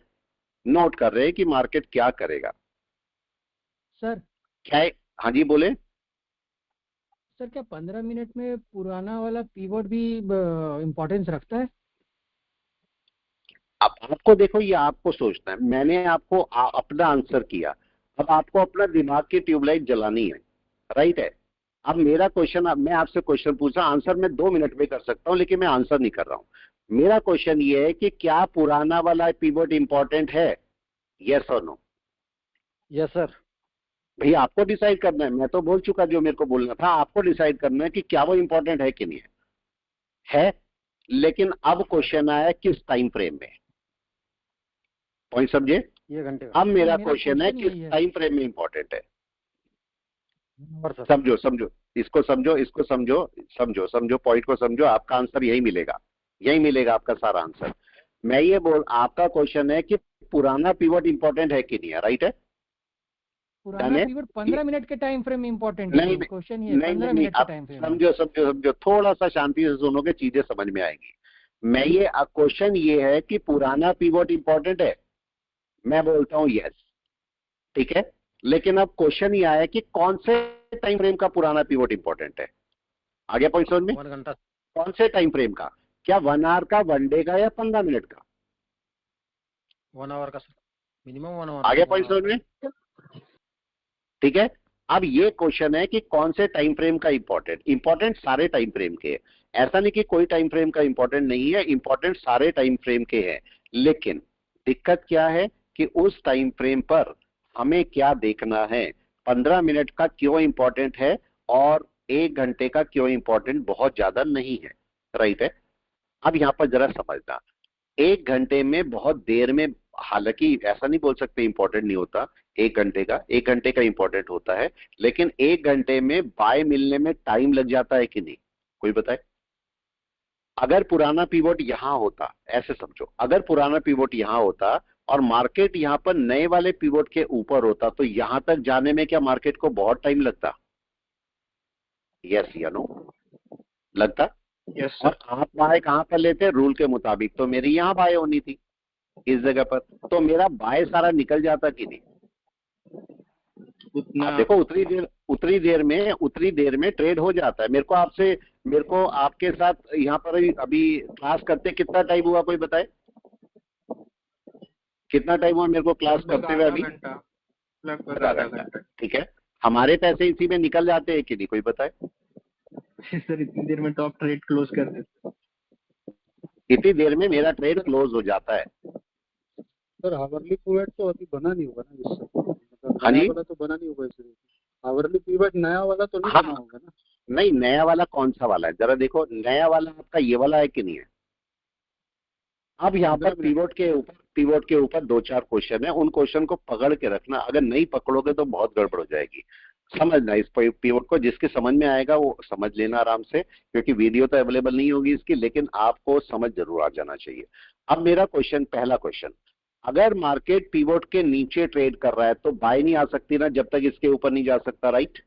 नोट कर रहे हैं कि मार्केट क्या करेगा। सर क्या है? हाँ जी बोले। सर, क्या 15 मिनट में पुराना वाला पीवोट भी इम्पोर्टेंस रखता है? अब आपको देखो, ये आपको सोचना है, मैंने आपको अपना आंसर किया, अब आपको अपना दिमाग की ट्यूबलाइट जलानी है। राइट है, अब मेरा क्वेश्चन, अब मैं आपसे क्वेश्चन पूछा, आंसर मैं 2 मिनट में कर सकता हूं, लेकिन मैं आंसर नहीं कर रहा हूं। मेरा क्वेश्चन ये है कि क्या पुराना वाला पिवोट इंपॉर्टेंट है? यस और नो? Yes sir. भैया आपको डिसाइड करना है, मैं तो बोल चुका जो मेरे को बोलना था, आपको डिसाइड करना है कि क्या वो इंपॉर्टेंट है कि नहीं है। लेकिन अब क्वेश्चन आया किस टाइम फ्रेम में, पॉइंट समझे? ये घंटे अब मेरा क्वेश्चन है किस टाइम फ्रेम में इंपॉर्टेंट है। समझो समझो इसको, समझो इसको, समझो समझो समझो पॉइंट को समझो, आपका आंसर यही मिलेगा, यही मिलेगा आपका सारा आंसर। मैं ये आपका क्वेश्चन है कि पुराना पिवट इंपॉर्टेंट है कि नहीं है। राइट है, पुराना पिवट 15 मिनट के टाइम फ्रेम में इंपॉर्टेंट है। क्वेश्चन ये 15 मिनट के टाइम फ्रेम। समझो समझो समझो, थोड़ा सा शांति से सुनोगे चीजें समझ में आएंगी। मैं ये क्वेश्चन ये है कि पुराना पिवट इंपॉर्टेंट है, मैं बोलता हूं यस। ठीक है, लेकिन अब क्वेश्चन ये आया कि कौन से टाइम फ्रेम का पुराना पिवट इंपॉर्टेंट है। आगे पॉइंट समझ में? 1 घंटा। कौन से टाइम फ्रेम का? क्या 1 आवर का, 1 डे का, या 15 मिनट का? 1 आवर का सर, मिनिमम 1 आवर। आगे पॉइंट समझ में? ठीक है, अब ये क्वेश्चन है कि कौन से टाइम फ्रेम का इंपॉर्टेंट सारे टाइम फ्रेम के है। ऐसा नहीं कि कोई टाइम फ्रेम का इंपॉर्टेंट नहीं है, इंपॉर्टेंट सारे टाइम फ्रेम के हैं। लेकिन दिक्कत क्या है कि उस टाइम फ्रेम पर हमें क्या देखना है, 15 मिनट का क्यों इंपॉर्टेंट है और 1 घंटे का क्यों इंपॉर्टेंट बहुत ज्यादा नहीं है। राइट है, अब यहां पर जरा समझना, 1 घंटे में बहुत देर में, हालांकि ऐसा नहीं बोल सकते इंपॉर्टेंट नहीं होता, 1 घंटे का इंपॉर्टेंट होता है, लेकिन 1 घंटे में बाय मिलने में टाइम लग जाता है कि नहीं, कोई बताए? अगर पुराना पिवोट यहां होता, ऐसे समझो, अगर पुराना पिवोट यहां होता और मार्केट यहाँ पर नए वाले पिवोट के ऊपर होता तो यहां तक जाने में क्या मार्केट को बहुत टाइम लगता? यस या नो? लगता? यस और सर। आप बाय कहां पर लेते? रूल के मुताबिक। तो मेरी यहाँ बाय होनी थी इस जगह पर, तो मेरा बाय सारा निकल जाता कि नहीं? उतना आप देखो उतरी देर में ट्रेड हो जाता है। मेरे को आपके साथ यहाँ पर अभी क्लास करते कितना टाइम हुआ, कोई बताए? कितना टाइम हुआ मेरे को क्लास करते हुए अभी? लगभग आधा आधा घंटा। घंटा। ठीक है, हमारे पैसे इसी में निकल जाते हैं कि नहीं, कोई बताए? सर इतनी देर में तो आप ट्रेड क्लोज कर देते। इतनी देर में मेरा ट्रेड क्लोज हो जाता है। सर हावरली पिवट तो अभी बना नहीं होगा ना इससे, मतलब हाँ नया जी? वाला तो बना नहीं होगा इससे। हावरली पिवट नया वाला तो नहीं हाँ। बना होगा ना? नहीं, नया वाला कौन सा वाला है जरा देखो, नया वाला आपका ये वाला है कि नहीं है? अब यहाँ पर 15 मिनट। पिवोट के ऊपर 2-4 क्वेश्चन है, उन क्वेश्चन को पकड़ के रखना। अगर नहीं पकड़ोगे तो बहुत गड़बड़ हो जाएगी। समझना इस पिवोट को, जिसके समझ में आएगा वो समझ लेना आराम से, क्योंकि वीडियो तो अवेलेबल नहीं होगी इसकी, लेकिन आपको समझ जरूर आ जाना चाहिए। अब मेरा पहला क्वेश्चन, अगर मार्केट पिवोट के नीचे ट्रेड कर रहा है तो बाय नहीं आ सकती ना जब तक इसके ऊपर नहीं जा सकता, राइट?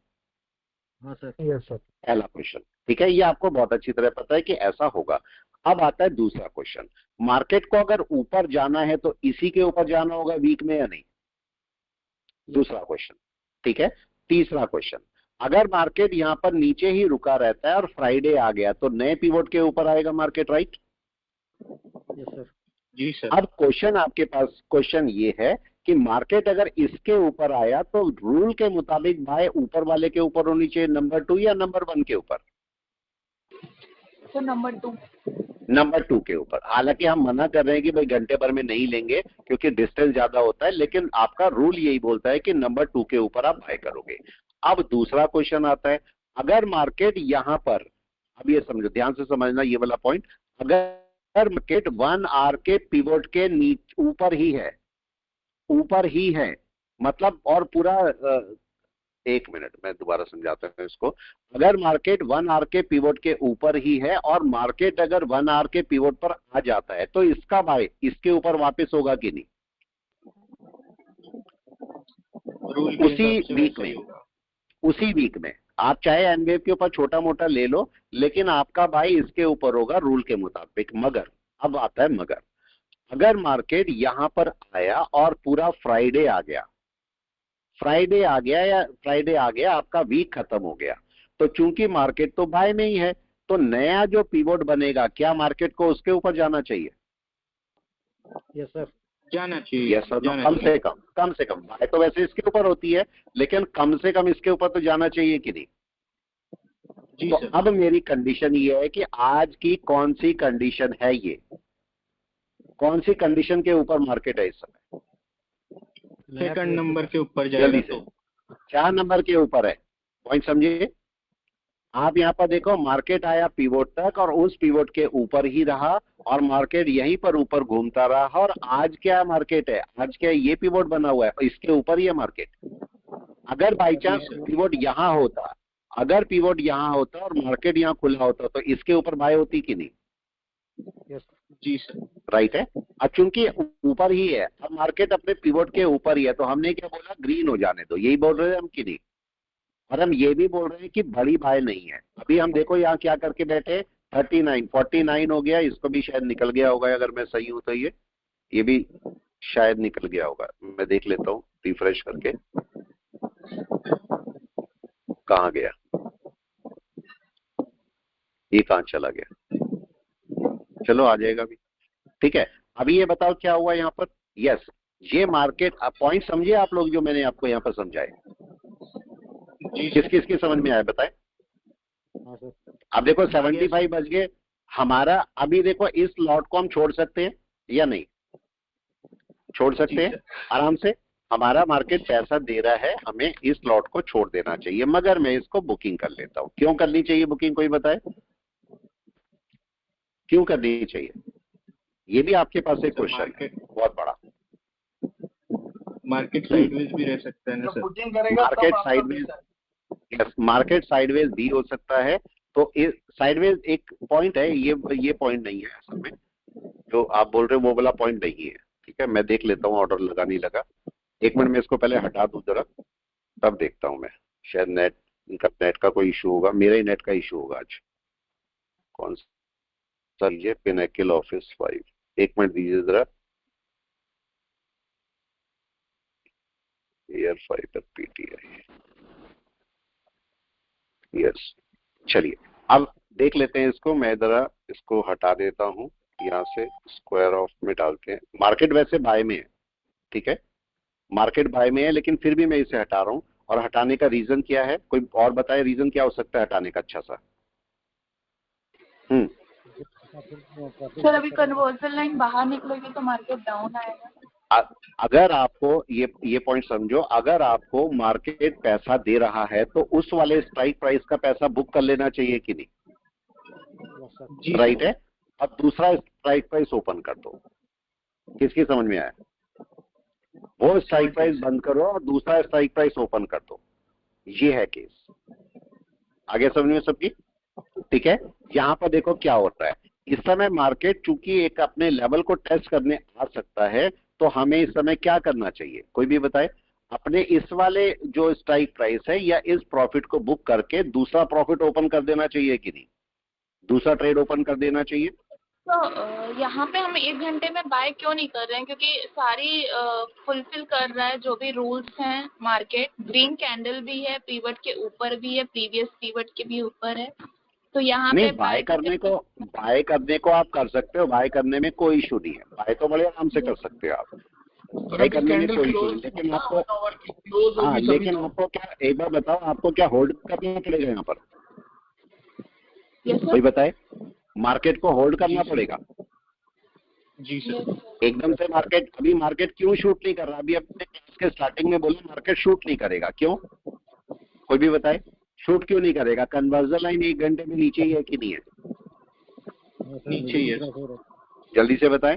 हाँ सर। Yes sir. पहला क्वेश्चन, ठीक है, ये आपको बहुत अच्छी तरह पता है कि ऐसा होगा। अब आता है दूसरा क्वेश्चन, मार्केट को अगर ऊपर जाना है तो इसी के ऊपर जाना होगा वीक में या नहीं? दूसरा क्वेश्चन, ठीक है। तीसरा क्वेश्चन, अगर मार्केट यहां पर नीचे ही रुका रहता है और फ्राइडे आ गया तो नए पिवोट के ऊपर आएगा मार्केट, राइट? Yes sir. जी सर। अब क्वेश्चन आपके पास क्वेश्चन ये है कि मार्केट अगर इसके ऊपर आया तो रूल के मुताबिक बाय ऊपर वाले के ऊपर होनी चाहिए, नंबर 2 या नंबर 1 के ऊपर? तो नंबर 2। नंबर 2 के ऊपर। हालांकि हम मना कर रहे हैं कि भाई घंटे भर में नहीं लेंगे क्योंकि डिस्टेंस ज्यादा होता है, लेकिन आपका रूल यही बोलता है कि नंबर 2 के ऊपर आप बाय करोगे। अब दूसरा क्वेश्चन आता है, अगर मार्केट यहां पर, अब ये समझो, ध्यान से समझना ये वाला पॉइंट, अगर मार्केट 1 आवर के पिवोट के ऊपर ही है मतलब, और पूरा 1 मिनट मैं दोबारा समझाता हूं इसको। अगर मार्केट 1 आवर के पिवोट के ऊपर ही है और मार्केट अगर 1 आवर के पिवोट पर आ जाता है तो इसका बाय इसके ऊपर वापस होगा कि नहीं? रूल के उसी हिसाब से वीक वैसा ही में, होगा। उसी वीक में आप चाहे एनवेव के ऊपर छोटा मोटा ले लो, लेकिन आपका बाय इसके ऊपर होगा रूल के मुताबिक। मगर अब आता है मगर, अगर मार्केट यहां पर आया और पूरा फ्राइडे आ गया आपका वीक खत्म हो गया, तो चूंकि मार्केट तो बाय में ही है तो नया जो पिवोट बनेगा क्या मार्केट को उसके ऊपर जाना चाहिए? Yes sir. जाना चाहिए। Yes sir. जाना कम चाहिए। से कम बाय तो वैसे इसके ऊपर होती है, लेकिन कम से कम इसके ऊपर तो जाना चाहिए कि नहीं? जी तो सर। अब मेरी कंडीशन ये है कि आज की कौन सी कंडीशन है, ये कौन सी कंडीशन के ऊपर मार्केट है इस समय? सेकंड नंबर के ऊपर जाएगा जल्दी से। तो 4 नंबर के ऊपर है। पॉइंट समझिए। आप यहाँ पर देखो, मार्केट आया पिवोट तक और उस पिवोट के ऊपर ही रहा और मार्केट यहीं पर ऊपर घूमता रहा, और आज क्या मार्केट है, आज क्या ये पिवोट बना हुआ है, इसके ऊपर ही है मार्केट। अगर बाई चांस पिवोट यहाँ होता, और मार्केट यहाँ खुला होता तो इसके ऊपर बाय होती कि नहीं? यस जी सर। राइट है। अब चूंकि ऊपर ही है, अब मार्केट अपने पिवोट के ऊपर ही है, तो हमने क्या बोला, ग्रीन हो जाने दो, यही बोल रहे हैं हम कि नहीं? और हम ये भी बोल रहे हैं कि बड़ी बाय नहीं है। अभी हम देखो यहाँ क्या करके बैठे, 49 हो गया, इसको भी शायद निकल गया होगा, अगर मैं सही हूं तो ये भी शायद निकल गया होगा। मैं देख लेता हूँ रिफ्रेश करके, कहाँ गया ये, कहाँ चला गया, चलो आ जाएगा भी, ठीक है। अभी ये बताओ क्या हुआ यहाँ पर। यस, ये मार्केट, पॉइंट समझिए आप लोग जो मैंने आपको यहाँ पर समझाए, किस किस की समझ में आया बताए? हाँ सर। अब देखो 75 बज गए हमारा। अभी देखो इस लॉट को हम छोड़ सकते हैं या नहीं? छोड़ सकते हैं आराम से। हमारा मार्केट पैसा दे रहा है, हमें इस लॉट को छोड़ देना चाहिए, मगर मैं इसको बुकिंग कर लेता हूं। क्यों करनी चाहिए बुकिंग, कोई बताए क्यों करनी चाहिए? ये भी आपके पास एक क्वेश्चन है बहुत बड़ा। मार्केट साइडवेज भी रह सकता है ना सर? बुकिंग करेगा market sideways, yes, market sideways भी हो सकता है। तो साइडवेज एक पॉइंट है, ये पॉइंट नहीं है असल में, जो आप बोल रहे हो वो वाला पॉइंट नहीं है, ठीक ठीक है, मैं देख लेता हूँ ऑर्डर लगा नहीं लगा। एक मिनट में इसको पहले हटा दूं जरा, तब देखता हूँ मैं। शायद नेट का कोई इशू होगा, मेरा ही नेट का इशू होगा आज। कौन सा ये पिनेकल ऑफिस 5, एक मिनट दीजिए जरा। Air fibre PTI, yes. चलिए अब देख लेते हैं इसको। मैं जरा इसको हटा देता हूँ यहाँ से, स्क्वायर ऑफ में डालते हैं। मार्केट वैसे बाय में है, ठीक है, मार्केट बाय में है, लेकिन फिर भी मैं इसे हटा रहा हूँ। और हटाने का रीजन क्या है, कोई और बताए रीजन क्या हो सकता है हटाने का अच्छा सा? सर अभी कन्वर्जन लाइन बाहर निकलेगी तो मार्केट डाउन आएगा। अगर आपको ये पॉइंट समझो, अगर आपको मार्केट पैसा दे रहा है तो उस वाले स्ट्राइक प्राइस का पैसा बुक कर लेना चाहिए कि नहीं? राइट है। अब दूसरा स्ट्राइक प्राइस ओपन कर दो। किसकी समझ में आया? वो स्ट्राइक प्राइस बंद करो और दूसरा स्ट्राइक प्राइस ओपन कर दो। ये है केस। आगे समझ में सबकी? ठीक है। यहाँ पर देखो क्या होता है, इस समय मार्केट चूंकि एक अपने लेवल को टेस्ट करने आ सकता है, तो हमें इस समय क्या करना चाहिए, कोई भी बताए? अपने इस वाले जो स्ट्राइक प्राइस है या इस प्रॉफिट को बुक करके दूसरा प्रॉफिट ओपन कर देना चाहिए कि नहीं? दूसरा ट्रेड ओपन कर देना चाहिए। तो यहाँ पे हम 1 घंटे में बाय क्यों नहीं कर रहे हैं? क्योंकि सारी फुलफिल कर रहा है जो भी रूल्स हैं मार्केट। ग्रीन कैंडल भी है, पीवट के ऊपर भी है, प्रीवियस पीवट के भी ऊपर है, तो यहाँ पे बाय करने को आप कर सकते हो। बाय करने में कोई इशू नहीं है, बाय तो बड़े आराम से कर सकते हो आप। बाय करने में कोई इशू नहीं, लेकिन आपको क्या, एक बार बताओ, आपको क्या होल्ड करना पड़ेगा यहाँ पर? कोई बताए? मार्केट को होल्ड करना पड़ेगा। जी सर। एकदम से मार्केट, अभी मार्केट क्यों शूट नहीं कर रहा? अभी अपने क्लास के स्टार्टिंग में बोला मार्केट शूट नहीं करेगा, क्यों? कोई भी बताए शूट क्यों नहीं करेगा? कन्वर्जन लाइन 1 घंटे में नीचे ही है कि नहीं है? नीचे ही है। जल्दी से बताएं।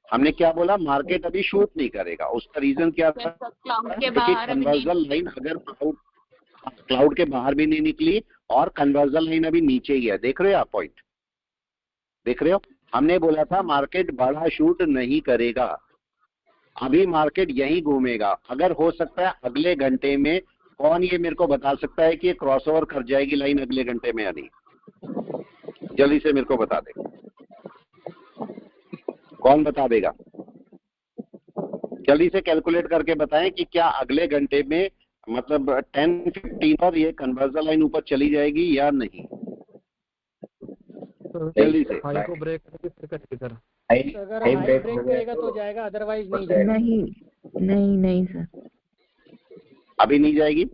हमने क्या बोला? मार्केट अभी शूट नहीं करेगा। उसका रीजन क्या था? कन्वर्जन लाइन अगर क्लाउड के बाहर भी नहीं निकली और कन्वर्जन लाइन अभी नीचे ही है। देख रहे हो आप पॉइंट? देख रहे हो? हमने बोला था मार्केट बड़ा शूट नहीं करेगा, अभी मार्केट यही घूमेगा। अगर हो सकता है अगले घंटे में, कौन ये मेरे को बता सकता है कि ये क्रॉसओवर कर जाएगी लाइन अगले घंटे में या नहीं? जल्दी से मेरे को बता दे, कौन बता देगा? जल्दी से कैलकुलेट करके बताएं कि क्या अगले घंटे में, मतलब 10:15 पर ये कन्वर्जन लाइन ऊपर चली जाएगी या नहीं? जल्दी से। हाई को ब्रेक करके फिर करेगी सर। अगर हाई ब्रेक करेगा तो जाएगा, अदरवाइज नहीं जाएगा। नहीं सर, अभी नहीं जाएगी।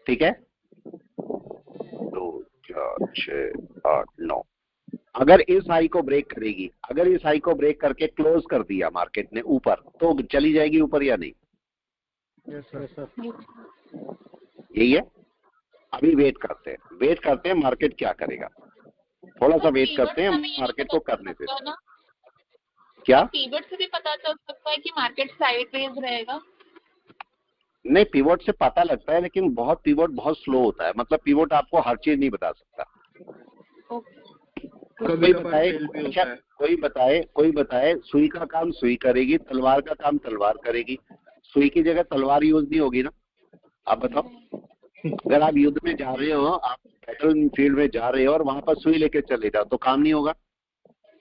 ठीक है, 2 4 6 8 9। अगर इस हाई को ब्रेक करेगी, अगर इस हाई को ब्रेक करके क्लोज कर दिया मार्केट ने ऊपर, तो चली जाएगी ऊपर या नहीं? यही है। अभी वेट करते हैं मार्केट क्या करेगा। थोड़ा सा वेट करते हैं, मार्केट को करने देते हैं। क्या पीवट से भी पता चल सकता है कि मार्केट साइडवेज रहेगा? नहीं, पिवोट से पता लगता है, लेकिन पिवोट बहुत स्लो होता है। मतलब पिवोट आपको हर चीज नहीं बता सकता। कोई बताए सुई का काम सुई करेगी, तलवार का काम तलवार करेगी। सुई की जगह तलवार यूज नहीं होगी ना? आप बताओ। अगर आप युद्ध में जा रहे हो, आप बैटल फील्ड में जा रहे हो और वहां पर सुई लेके चले जाओ तो काम नहीं होगा,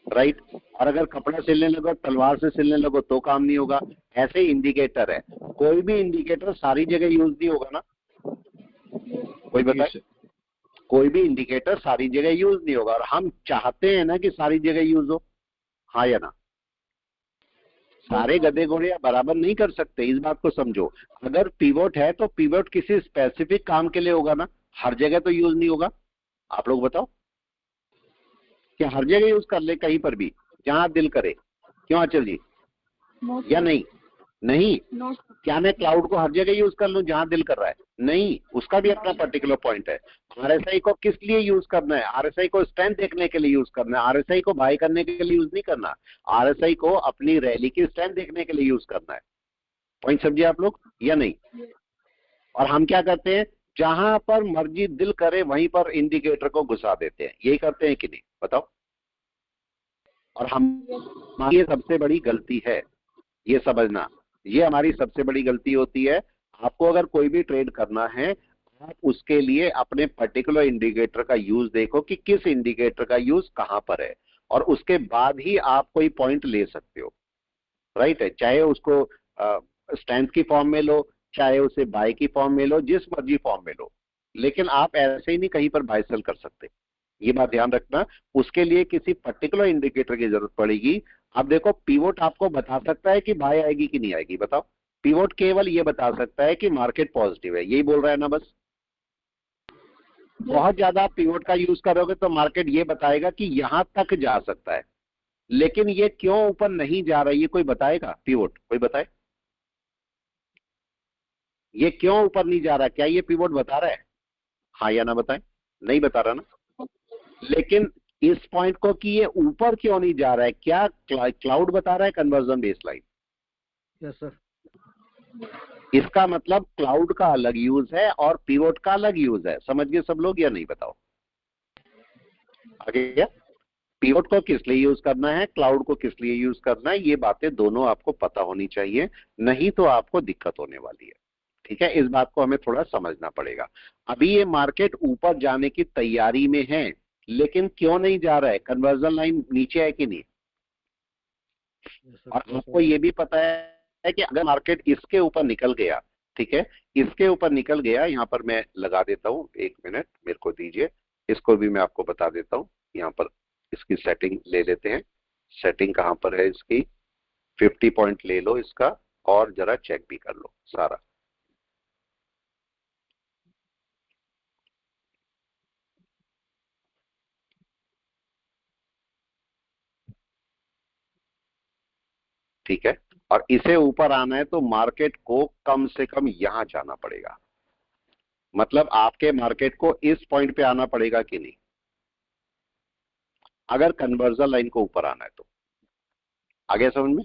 राइट? और अगर कपड़ा सिलने लगो, तलवार से सिलने लगो तो काम नहीं होगा। ऐसे इंडिकेटर है, कोई भी इंडिकेटर सारी जगह यूज नहीं होगा ना? कोई बताए? कोई भी इंडिकेटर सारी जगह यूज नहीं होगा, और हम चाहते हैं ना कि सारी जगह यूज हो, हाँ या ना? सारे गधे घोड़े बराबर नहीं कर सकते, इस बात को समझो। अगर पिवोट है तो पिवोट किसी स्पेसिफिक काम के लिए होगा ना, हर जगह तो यूज नहीं होगा। आप लोग बताओ, क्या हर जगह यूज कर ले कहीं पर भी जहां दिल करे? क्यों आंचल जी? या नहीं? क्या मैं क्लाउड को हर जगह यूज कर लूं जहां दिल कर रहा है? नहीं, उसका भी अपना पर्टिकुलर पॉइंट है। आरएसआई को किस लिए यूज करना है? आरएसआई को स्ट्रेंथ देखने के लिए यूज करना है, आरएसआई को बाय करने के लिए यूज नहीं करना। आरएसआई को अपनी रैली की स्ट्रेंथ देखने के लिए यूज करना है। पॉइंट समझिए आप लोग या नहीं? और हम क्या करते हैं, जहां पर मर्जी दिल करे वहीं पर इंडिकेटर को घुसा देते हैं। यही करते हैं कि नहीं? बताओ। और हम, ये सबसे बड़ी गलती है। ये समझना, ये हमारी सबसे बड़ी गलती होती है। आपको अगर कोई भी ट्रेड करना है, आप उसके लिए अपने पर्टिकुलर इंडिकेटर का यूज देखो कि किस इंडिकेटर का यूज कहां पर है, और उसके बाद ही आप कोई पॉइंट ले सकते हो, राइट है। चाहे उसको स्ट्रेंथ की फॉर्म में लो, चाहे उसे बाय की फॉर्म में लो, जिस मर्जी फॉर्म में लो, लेकिन आप ऐसे ही नहीं कहीं पर बाय सेल कर सकते, ये बात ध्यान रखना। उसके लिए किसी पर्टिकुलर इंडिकेटर की जरूरत पड़ेगी। अब देखो, पिवोट आपको बता सकता है कि बाय आएगी कि नहीं आएगी, बताओ। पिवोट केवल ये बता सकता है कि मार्केट पॉजिटिव है, यही बोल रहा है ना बस। बहुत ज्यादा आप पिवोट का यूज करोगे तो मार्केट ये बताएगा कि यहां तक जा सकता है, लेकिन ये क्यों ऊपर नहीं जा रहा है ये कोई बताएगा? पिवोट कोई बताए, ये क्यों ऊपर नहीं जा रहा? क्या ये पिवोट बता रहा है? हाँ या ना बताए? नहीं बता रहा ना। लेकिन इस पॉइंट को कि ये ऊपर क्यों नहीं जा रहा है, क्या क्लाउड बता रहा है? Conversion baseline. Yes sir. इसका मतलब क्लाउड का अलग यूज है और पिवोट का अलग यूज है। समझ गए सब लोग या नहीं? बताओ आगे क्या। पिवोट को किस लिए यूज करना है, क्लाउड को किस लिए यूज करना है, ये बातें दोनों आपको पता होनी चाहिए, नहीं तो आपको दिक्कत होने वाली है। ठीक है, इस बात को हमें थोड़ा समझना पड़ेगा। अभी ये मार्केट ऊपर जाने की तैयारी में है, लेकिन क्यों नहीं जा रहा है? कन्वर्जन लाइन नीचे है कि नहीं? और आपको ये भी पता है कि अगर मार्केट इसके ऊपर निकल गया, ठीक है, इसके ऊपर निकल गया, यहां पर मैं लगा देता हूं, 1 मिनट मेरे को दीजिए, इसको भी मैं आपको बता देता हूं। यहां पर इसकी सेटिंग ले लेते हैं। सेटिंग कहां पर है इसकी? 50 पॉइंट ले लो इसका, और जरा चेक भी कर लो सारा। ठीक है, और इसे ऊपर आना है तो मार्केट को कम से कम यहां जाना पड़ेगा, मतलब आपके मार्केट को इस पॉइंट पे आना पड़ेगा कि नहीं, अगर कन्वर्जन लाइन को ऊपर आना है तो। आगे समझ में?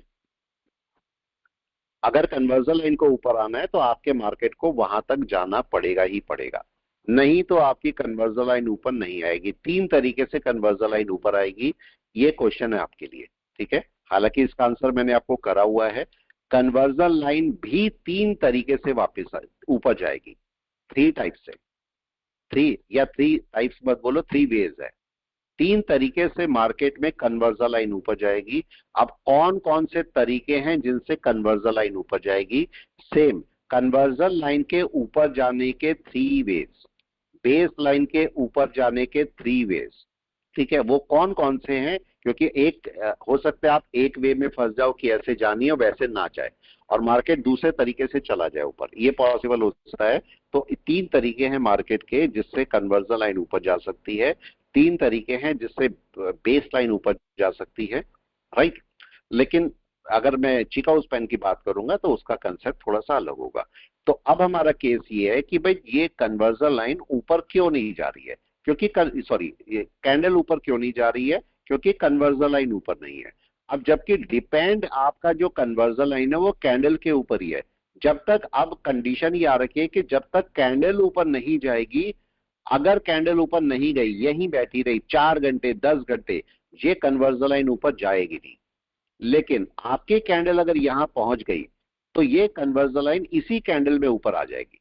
अगर कन्वर्जन लाइन को ऊपर आना है तो आपके मार्केट को वहां तक जाना पड़ेगा ही पड़ेगा, नहीं तो आपकी कन्वर्जन लाइन ऊपर नहीं आएगी। 3 तरीके से कन्वर्जन लाइन ऊपर आएगी, ये क्वेश्चन है आपके लिए। ठीक है, हालांकि इसका आंसर मैंने आपको करा हुआ है। कन्वर्जन लाइन भी 3 तरीके से वापस ऊपर जाएगी, 3 टाइप से। 3 या 3 टाइप्स मत बोलो, 3 वेज है। 3 तरीके से मार्केट में कन्वर्जन लाइन ऊपर जाएगी। अब कौन कौन से तरीके हैं जिनसे कन्वर्जन लाइन ऊपर जाएगी? सेम कन्वर्जन लाइन के ऊपर जाने के 3 वेज, बेस लाइन के ऊपर जाने के 3 वेज। ठीक है, वो कौन कौन से हैं? क्योंकि एक हो सकता है आप एक वे में फंस जाओ कि ऐसे जानी है वैसे ना जाए, और मार्केट दूसरे तरीके से चला जाए ऊपर, ये पॉसिबल हो सकता है। तो 3 तरीके हैं मार्केट के जिससे कन्वर्जन लाइन ऊपर जा सकती है, 3 तरीके हैं जिससे बेस लाइन ऊपर जा सकती है, राइट। लेकिन अगर मैं चिकागो पेन की बात करूंगा तो उसका कंसेप्ट थोड़ा सा अलग होगा। तो अब हमारा केस ये है कि भाई ये कन्वर्जन लाइन ऊपर क्यों नहीं जा रही है, क्योंकि ये कैंडल ऊपर क्यों नहीं जा रही है? क्योंकि कन्वर्जन लाइन ऊपर नहीं है। अब जबकि डिपेंड आपका जो कन्वर्जन लाइन है वो कैंडल के ऊपर ही है। जब तक, अब कंडीशन ये आ रखी है कि जब तक कैंडल ऊपर नहीं जाएगी, अगर कैंडल ऊपर नहीं गई, यहीं बैठी रही 4 घंटे 10 घंटे, ये कन्वर्जन लाइन ऊपर जाएगी नहीं। लेकिन आपकी कैंडल अगर यहां पहुंच गई तो ये कन्वर्जन लाइन इसी कैंडल में ऊपर आ जाएगी।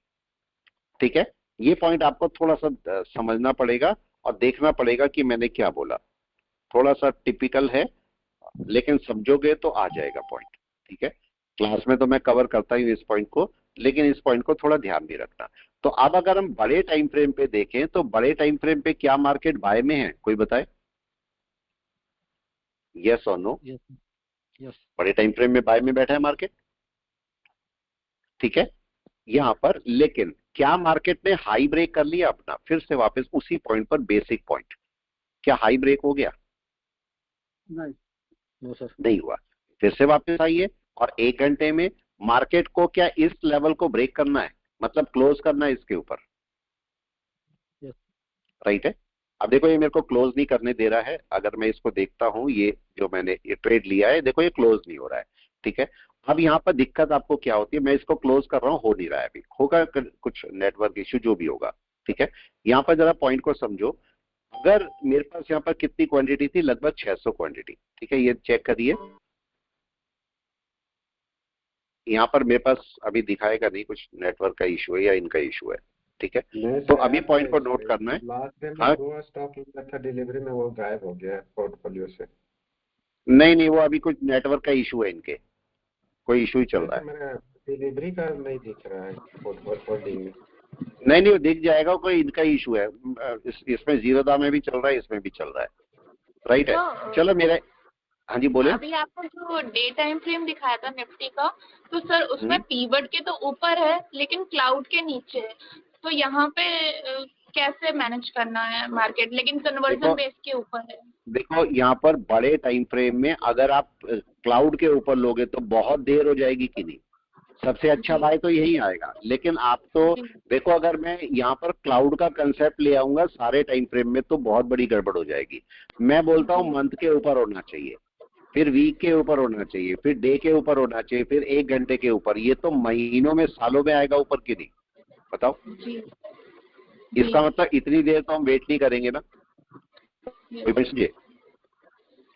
ठीक है, ये पॉइंट आपको थोड़ा सा समझना पड़ेगा और देखना पड़ेगा कि मैंने क्या बोला। थोड़ा सा टिपिकल है, लेकिन समझोगे तो आ जाएगा पॉइंट। ठीक है, क्लास में तो मैं कवर करता ही हूं इस पॉइंट को, लेकिन इस पॉइंट को थोड़ा ध्यान भी रखना। तो अब अगर हम बड़े टाइम फ्रेम पे देखें तो बड़े टाइम फ्रेम पे क्या मार्केट बाय में है? कोई बताए, यस और नो? यस। बड़े टाइम फ्रेम में बाय में बैठा है मार्केट, ठीक है, यहां पर। लेकिन क्या मार्केट ने हाई ब्रेक कर लिया अपना फिर से वापस उसी पॉइंट पर, बेसिक पॉइंट? क्या हाई ब्रेक हो गया? नहीं। No sir. नहीं हुआ। फिर से वापस आइए, और 1 घंटे में मार्केट को क्या इस लेवल को ब्रेक करना है, मतलब क्लोज करना है इसके ऊपर, यस। राइट है। अब देखो ये मेरे को क्लोज नहीं करने दे रहा है। अगर मैं इसको देखता हूं, ये जो मैंने ये ट्रेड लिया है, देखो ये क्लोज नहीं हो रहा है। ठीक है, अब यहाँ पर दिक्कत आपको क्या होती है? मैं इसको क्लोज कर रहा हूं, हो नहीं रहा है अभी, होगा कुछ नेटवर्क इश्यू जो भी होगा। ठीक है, यहाँ पर जरा पॉइंट को समझो। अगर मेरे पास यहाँ पर कितनी क्वांटिटी थी? लगभग 600 क्वांटिटी। ठीक है, ये चेक करिए, यहाँ पर मेरे पास अभी दिखाएगा नहीं, कुछ नेटवर्क का इशू है या इनका इशू है, ठीक है। नहीं तो सर, अभी ऐप पॉइंट है को नोट इसमें। करना है। लास्ट डे में हाँ 2 स्टॉक लिया था डिलीवरी में, वो गायब हो गया है पोर्टफोलियो से। नहीं नहीं, वो अभी कुछ नेटवर्क का इशू है इनके, कोई इशू ही चल नहीं रहा सर, है। मेरा डिलीवरी का नहीं दिख रहा है होल्डिंग में। नहीं नहीं, वो दिख जाएगा, कोई इनका इशू है। इसमें जीरोधा में भी चल रहा है, इसमें भी चल रहा है, राइट है। तो चलो मेरा, हाँ जी बोले। अभी आपको जो डे टाइम फ्रेम दिखाया था निफ्टी का, तो सर उसमें पीवट के तो ऊपर है लेकिन क्लाउड के नीचे है, तो यहाँ पे कैसे मैनेज करना है मार्केट, लेकिन कन्वर्जन देखो बेस के ऊपर है। देखो, यहाँ पर बड़े टाइम फ्रेम में अगर आप क्लाउड के ऊपर लोगे तो बहुत देर हो जाएगी कि नहीं। सबसे अच्छा बाय तो यही आएगा, लेकिन आप तो देखो, अगर मैं यहाँ पर क्लाउड का कंसेप्ट ले आऊंगा सारे टाइम फ्रेम में तो बहुत बड़ी गड़बड़ हो जाएगी। मैं बोलता हूँ मंथ के ऊपर होना चाहिए, फिर वीक के ऊपर होना चाहिए, फिर डे के ऊपर होना चाहिए, फिर 1 घंटे के ऊपर। ये तो महीनों में सालों में आएगा ऊपर कि नहीं, बताओ। इसका मतलब इतनी देर तो हम वेट नहीं करेंगे ना, कोई समझे,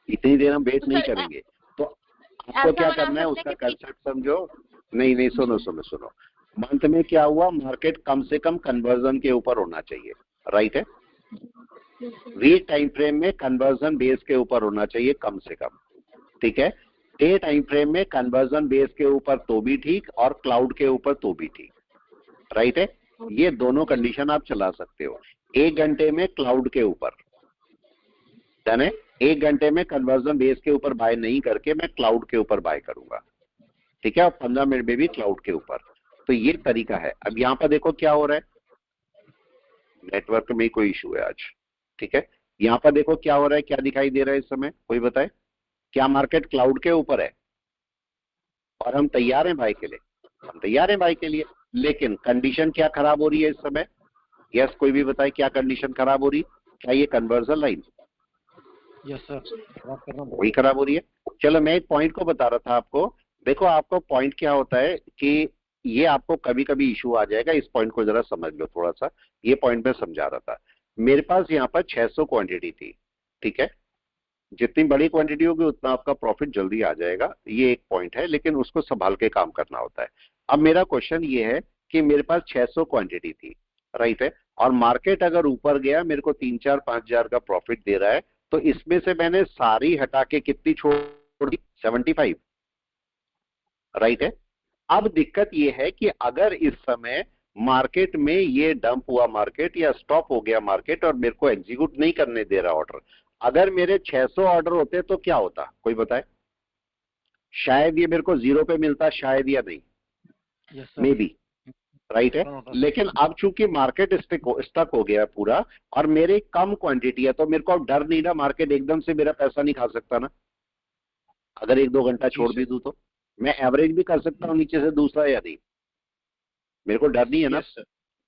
इतनी देर हम वेट नहीं करेंगे। तो आपको क्या करना है, उसका कंसेप्ट समझो। नहीं नहीं, सुनो सुनो सुनो, मंथ में क्या हुआ, मार्केट कम से कम कन्वर्जन के ऊपर होना चाहिए, राइट है। वीक टाइम फ्रेम में कन्वर्जन बेस के ऊपर होना चाहिए कम से कम, ठीक है। डे टाइम फ्रेम में कन्वर्जन बेस के ऊपर तो भी ठीक, और क्लाउड के ऊपर तो भी ठीक, राइट है। ये दोनों कंडीशन आप चला सकते हो। 1 घंटे में क्लाउड के ऊपर, डन है। 1 घंटे में कन्वर्जन बेस के ऊपर बाय नहीं करके मैं क्लाउड के ऊपर बाय करूंगा, ठीक है, और 15 मिनट में भी क्लाउड के ऊपर। तो ये तरीका है। अब यहाँ पर देखो क्या हो रहा है, नेटवर्क में कोई इशू है आज, ठीक है। यहाँ पर देखो क्या हो रहा है, क्या दिखाई दे रहा है इस समय, कोई बताए। क्या मार्केट क्लाउड के ऊपर है और हम तैयार हैं बाय के लिए, हम तैयार हैं बाय के लिए, लेकिन कंडीशन क्या खराब हो रही है इस समय। यस, कोई भी बताए क्या कंडीशन खराब हो रही। क्या ये कन्वर्जन लाइन, यस सर, बात करना वही खराब हो रही है। चलो मैं एक पॉइंट को बता रहा था आपको। देखो आपको पॉइंट क्या होता है कि ये आपको कभी कभी इशू आ जाएगा, इस पॉइंट को जरा समझ लो थोड़ा सा। ये पॉइंट मैं समझा रहा था। मेरे पास यहाँ पर 600 क्वांटिटी थी, ठीक है। जितनी बड़ी क्वांटिटी होगी उतना आपका प्रॉफिट जल्दी आ जाएगा, ये एक पॉइंट है, लेकिन उसको संभाल के काम करना होता है। अब मेरा क्वेश्चन ये है कि मेरे पास 600 क्वांटिटी थी, राइट है, और मार्केट अगर ऊपर गया मेरे को 3-4-5 हजार का प्रॉफिट दे रहा है, तो इसमें से मैंने सारी हटा के कितनी छोड़ दी, 75, राइट है। अब दिक्कत ये है कि अगर इस समय मार्केट में ये डंप हुआ मार्केट या स्टॉप हो गया मार्केट और मेरे को एग्जीक्यूट नहीं करने दे रहा ऑर्डर, अगर मेरे 600 ऑर्डर होते तो क्या होता, कोई बताए। शायद ये मेरे को 0 पे मिलता, शायद या नहीं, मे बी, राइट है। लेकिन अब चूंकि मार्केट स्टक हो गया पूरा और मेरी कम क्वांटिटी है, तो मेरे को अब डर नहीं ना, मार्केट एकदम से मेरा पैसा नहीं खा सकता ना। अगर 1-2 घंटा छोड़ भी दूं तो मैं एवरेज भी कर सकता हूं नीचे से दूसरा या नहीं, मेरे को डर नहीं है ना।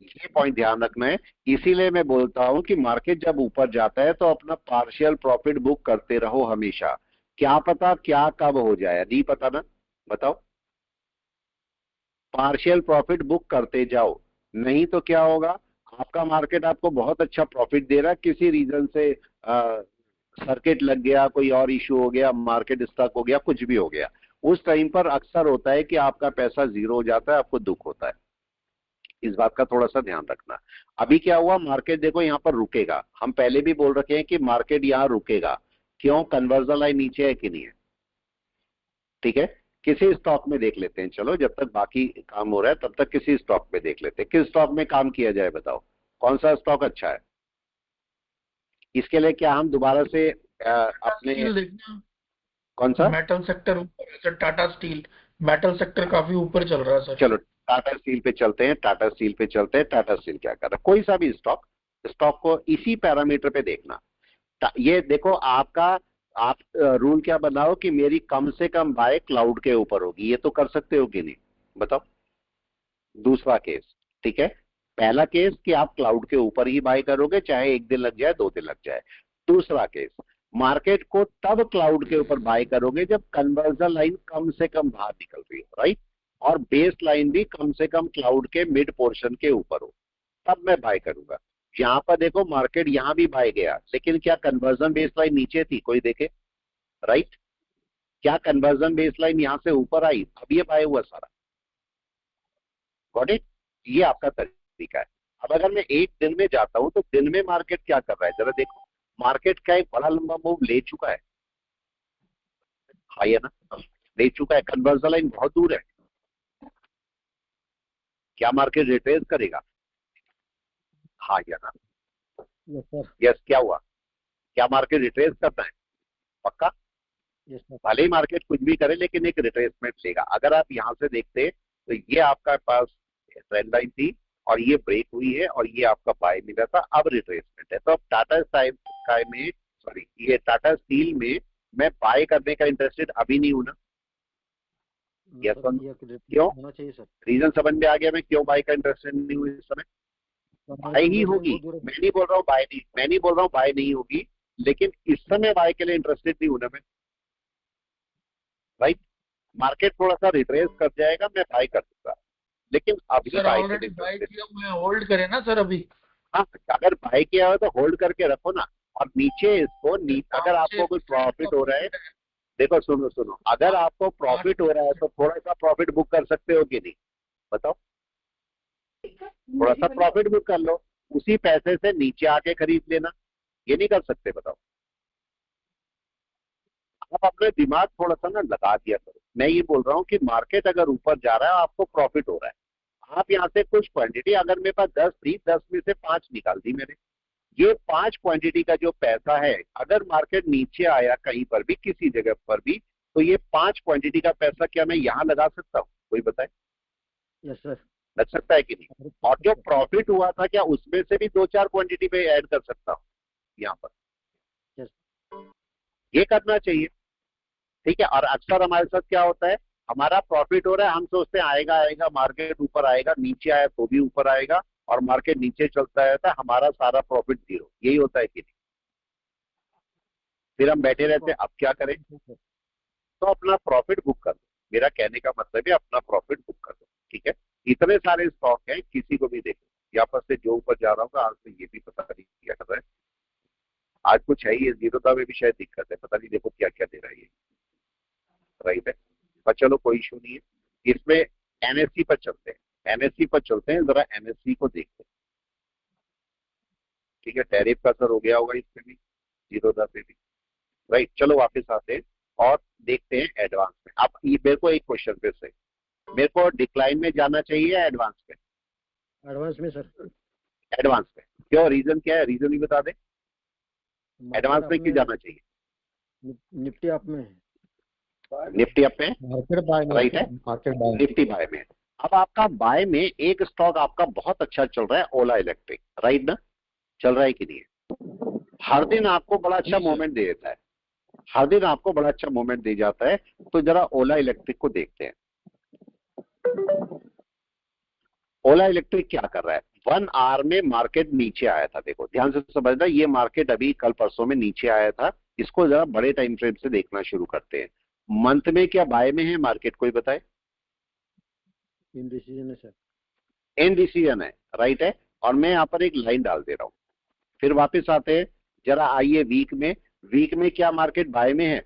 ये पॉइंट ध्यान रखना है। इसीलिए मैं बोलता हूं कि मार्केट जब ऊपर जाता है तो अपना पार्शियल प्रॉफिट बुक करते रहो हमेशा। क्या पता क्या कब हो जाए, नहीं पता ना, बताओ। पार्शियल प्रॉफिट बुक करते जाओ, नहीं तो क्या होगा, आपका मार्केट आपको बहुत अच्छा प्रॉफिट दे रहा है, किसी रीजन से सर्किट लग गया, कोई और इशू हो गया, मार्केट स्टक हो गया, कुछ भी हो गया, उस टाइम पर अक्सर होता है कि आपका पैसा 0 हो जाता है, आपको दुख होता है। इस बात का थोड़ा सा ध्यान रखना। अभी क्या हुआ, मार्केट देखो यहाँ पर रुकेगा, हम पहले भी बोल रखे हैं कि मार्केट यहाँ रुकेगा। क्यों, कन्वर्जन लाइन नीचे है कि नहीं है, ठीक है। किसी स्टॉक में देख लेते हैं, चलो जब तक बाकी काम हो रहा है तब तक किसी स्टॉक में देख लेते हैं। किस स्टॉक में काम किया जाए, बताओ कौन सा स्टॉक अच्छा है। इसके लिए क्या हम दोबारा से अपने कौन सा मेटल सेक्टर ऊपर है sir, Tata steel metal sector काफी ऊपर चल रहा है सर। चलो टाटा स्टील पे चलते हैं, टाटा स्टील पे चलते हैं। टाटा स्टील क्या कर रहा है, कोई सा भी स्टॉक को इसी पैरामीटर पे देखना। ये देखो आपका, आप रूल क्या बनाओ कि मेरी कम से कम बाय क्लाउड के ऊपर होगी, ये तो कर सकते हो कि नहीं, बताओ। दूसरा केस, ठीक है, पहला केस कि आप क्लाउड के ऊपर ही बाय करोगे, चाहे 1 दिन लग जाए 2 दिन लग जाए। दूसरा केस, मार्केट को तब क्लाउड के ऊपर बाय करोगे जब कन्वर्जन लाइन कम से कम बाहर निकल रही हो, राइट, और बेस लाइन भी कम से कम क्लाउड के मिड पोर्शन के ऊपर हो, तब मैं बाय करूंगा। यहाँ पर देखो मार्केट यहाँ भी बाय गया, लेकिन क्या कन्वर्जन बेस लाइन नीचे थी, कोई देखे, राइट। क्या कन्वर्जन बेस लाइन यहां से ऊपर आई, अब ये बाय हुआ सारा। Got it? ये आपका तरीका है। अब अगर मैं एक दिन में जाता हूं तो दिन में मार्केट क्या कर रहा है जरा देखो। मार्केट का एक बड़ा लंबा मूव ले चुका है, हाँ है ना, ले चुका है। कन्वर्जन लाइन बहुत दूर है। क्या मार्केट रिट्रेस करेगा? हाँ या ना? Yes sir. यस, क्या हुआ? क्या मार्केट रिट्रेस करना है? पक्का? Yes sir. भले ही मार्केट कुछ भी करे लेकिन एक रिट्रेसमेंट लेगा। अगर आप यहां से देखते तो ये आपका पास ट्रेंड लाइन थी और ये ब्रेक हुई है और ये आपका बाय मिला था, अब रिट्रेसमेंट है। तो अब टाटा स्काई में, सॉरी ये टाटा स्टील में मैं बाय करने का इंटरेस्टेड अभी नहीं हूं ना। यस क्यों? होना चाहिए सर। रीजन समझ में आ गया मैं क्यों बाय का इंटरेस्टेड नहीं हूँ इस समय। बाय ही होगी, मैं नहीं बोल रहा हूँ बाय नहीं, मैं नहीं बोल रहा हूँ बाय नहीं होगी, लेकिन इस समय बाय के लिए इंटरेस्टेड नहीं हूं ना मैं। राइट? मार्केट थोड़ा सा रिट्रेस कर जाएगा, मैं बाय कर दूंगा, लेकिन अभी सर बाय ऑलरेडी बाय किया हुआ है, होल्ड करें ना सर अभी। हाँ, अगर बाय किया हो तो होल्ड करके रखो ना। और नीचे इसको अगर आपको कोई प्रॉफिट हो रहा है, देखो सुनो सुनो, अगर आपको प्रॉफिट हो रहा है तो थोड़ा सा प्रॉफिट बुक कर सकते हो कि नहीं, बताओ। थोड़ा सा प्रॉफिट बुक कर लो, उसी पैसे से नीचे आके खरीद लेना। ये नहीं कर सकते? बताओ। आप अपने दिमाग थोड़ा सा ना लगा दिया करो। मैं ये बोल रहा हूँ कि मार्केट अगर ऊपर जा रहा है, आपको प्रॉफिट हो रहा है, आप यहाँ से कुछ क्वांटिटी, अगर मेरे पास 10 थी, 10 में से 5 निकाल दी मैंने। ये 5 क्वांटिटी का जो पैसा है, अगर मार्केट नीचे आया कहीं पर भी, किसी जगह पर भी, तो ये 5 क्वांटिटी का पैसा क्या मैं यहाँ लगा सकता हूँ? कोई बताए? Yes sir. लग सकता है कि नहीं? और जो प्रॉफिट हुआ था, क्या उसमें से भी 2-4 क्वांटिटी पे ऐड कर सकता हूँ यहाँ पर? यस। ये करना चाहिए, ठीक है। और अक्सर हमारे साथ क्या होता है, हमारा प्रॉफिट हो रहा है, हम सोचते हैं आएगा आएगा, मार्केट ऊपर आएगा, नीचे आया तो भी ऊपर आएगा, और मार्केट नीचे चलता रहता है, हमारा सारा प्रॉफिट जीरो। यही होता है कि नहीं? फिर हम बैठे रहते हैं, अब क्या करें? तो अपना प्रॉफिट बुक कर दो। मेरा कहने का मतलब है अपना प्रॉफिट बुक कर दो, ठीक है। इतने सारे स्टॉक हैं, किसी को भी देखो, यहाँ पर से जो ऊपर जा रहा होगा, आज से ये भी पता नहीं क्या कर रहा है। आज कुछ है, ये जीरोधा में भी शायद दिक्कत है, पता नहीं, देखो क्या क्या दे रहा है ये। राइट है, पर चलो कोई इशू नहीं है। इसमें एनएससी पर चलते हैं, एनएससी पर चलते हैं, जरा एनएससी को देखते हैं, ठीक है। टैरिफ का असर हो गया होगा इसमें भी, जीरोधा पे भी। राइट, चलो वापस आते हैं और देखते हैं एडवांस में। अब ये मेरे को एक क्वेश्चन फिर से, मेरे को डिक्लाइन में जाना चाहिए या एडवांस में? एडवांस में सर। एडवांस में क्यों? रीजन क्या है? रीजन भी बता दे। एडवांस में क्यों जाना चाहिए? निफ्टी अप में है। निफ्टी अप में, मार्केट बाय में, राइट है, मार्केट बाय, निफ्टी बाय में। अब आपका बाय में एक स्टॉक आपका बहुत अच्छा चल रहा है, ओला इलेक्ट्रिक, राइट ना? चल रहा है कि नहीं है? हर दिन आपको बड़ा अच्छा मूवमेंट दे देता है, हर दिन आपको बड़ा अच्छा मूवमेंट दे जाता है। तो जरा ओला इलेक्ट्रिक को देखते हैं। ओला इलेक्ट्रिक क्या कर रहा है? 1 आवर में मार्केट नीचे आया था, देखो ध्यान से समझना, ये मार्केट अभी कल परसों में नीचे आया था। इसको जरा बड़े टाइम फ्रेम से देखना शुरू करते हैं। मंथ में क्या बाय में है मार्केट? कोई बताए? इंडिसीजन है सर। इनडिसीजन है, राइट है। और मैं यहाँ पर एक लाइन डाल दे रहा हूं, फिर वापस आते हैं। जरा आइए वीक में, वीक में क्या मार्केट बाय में है?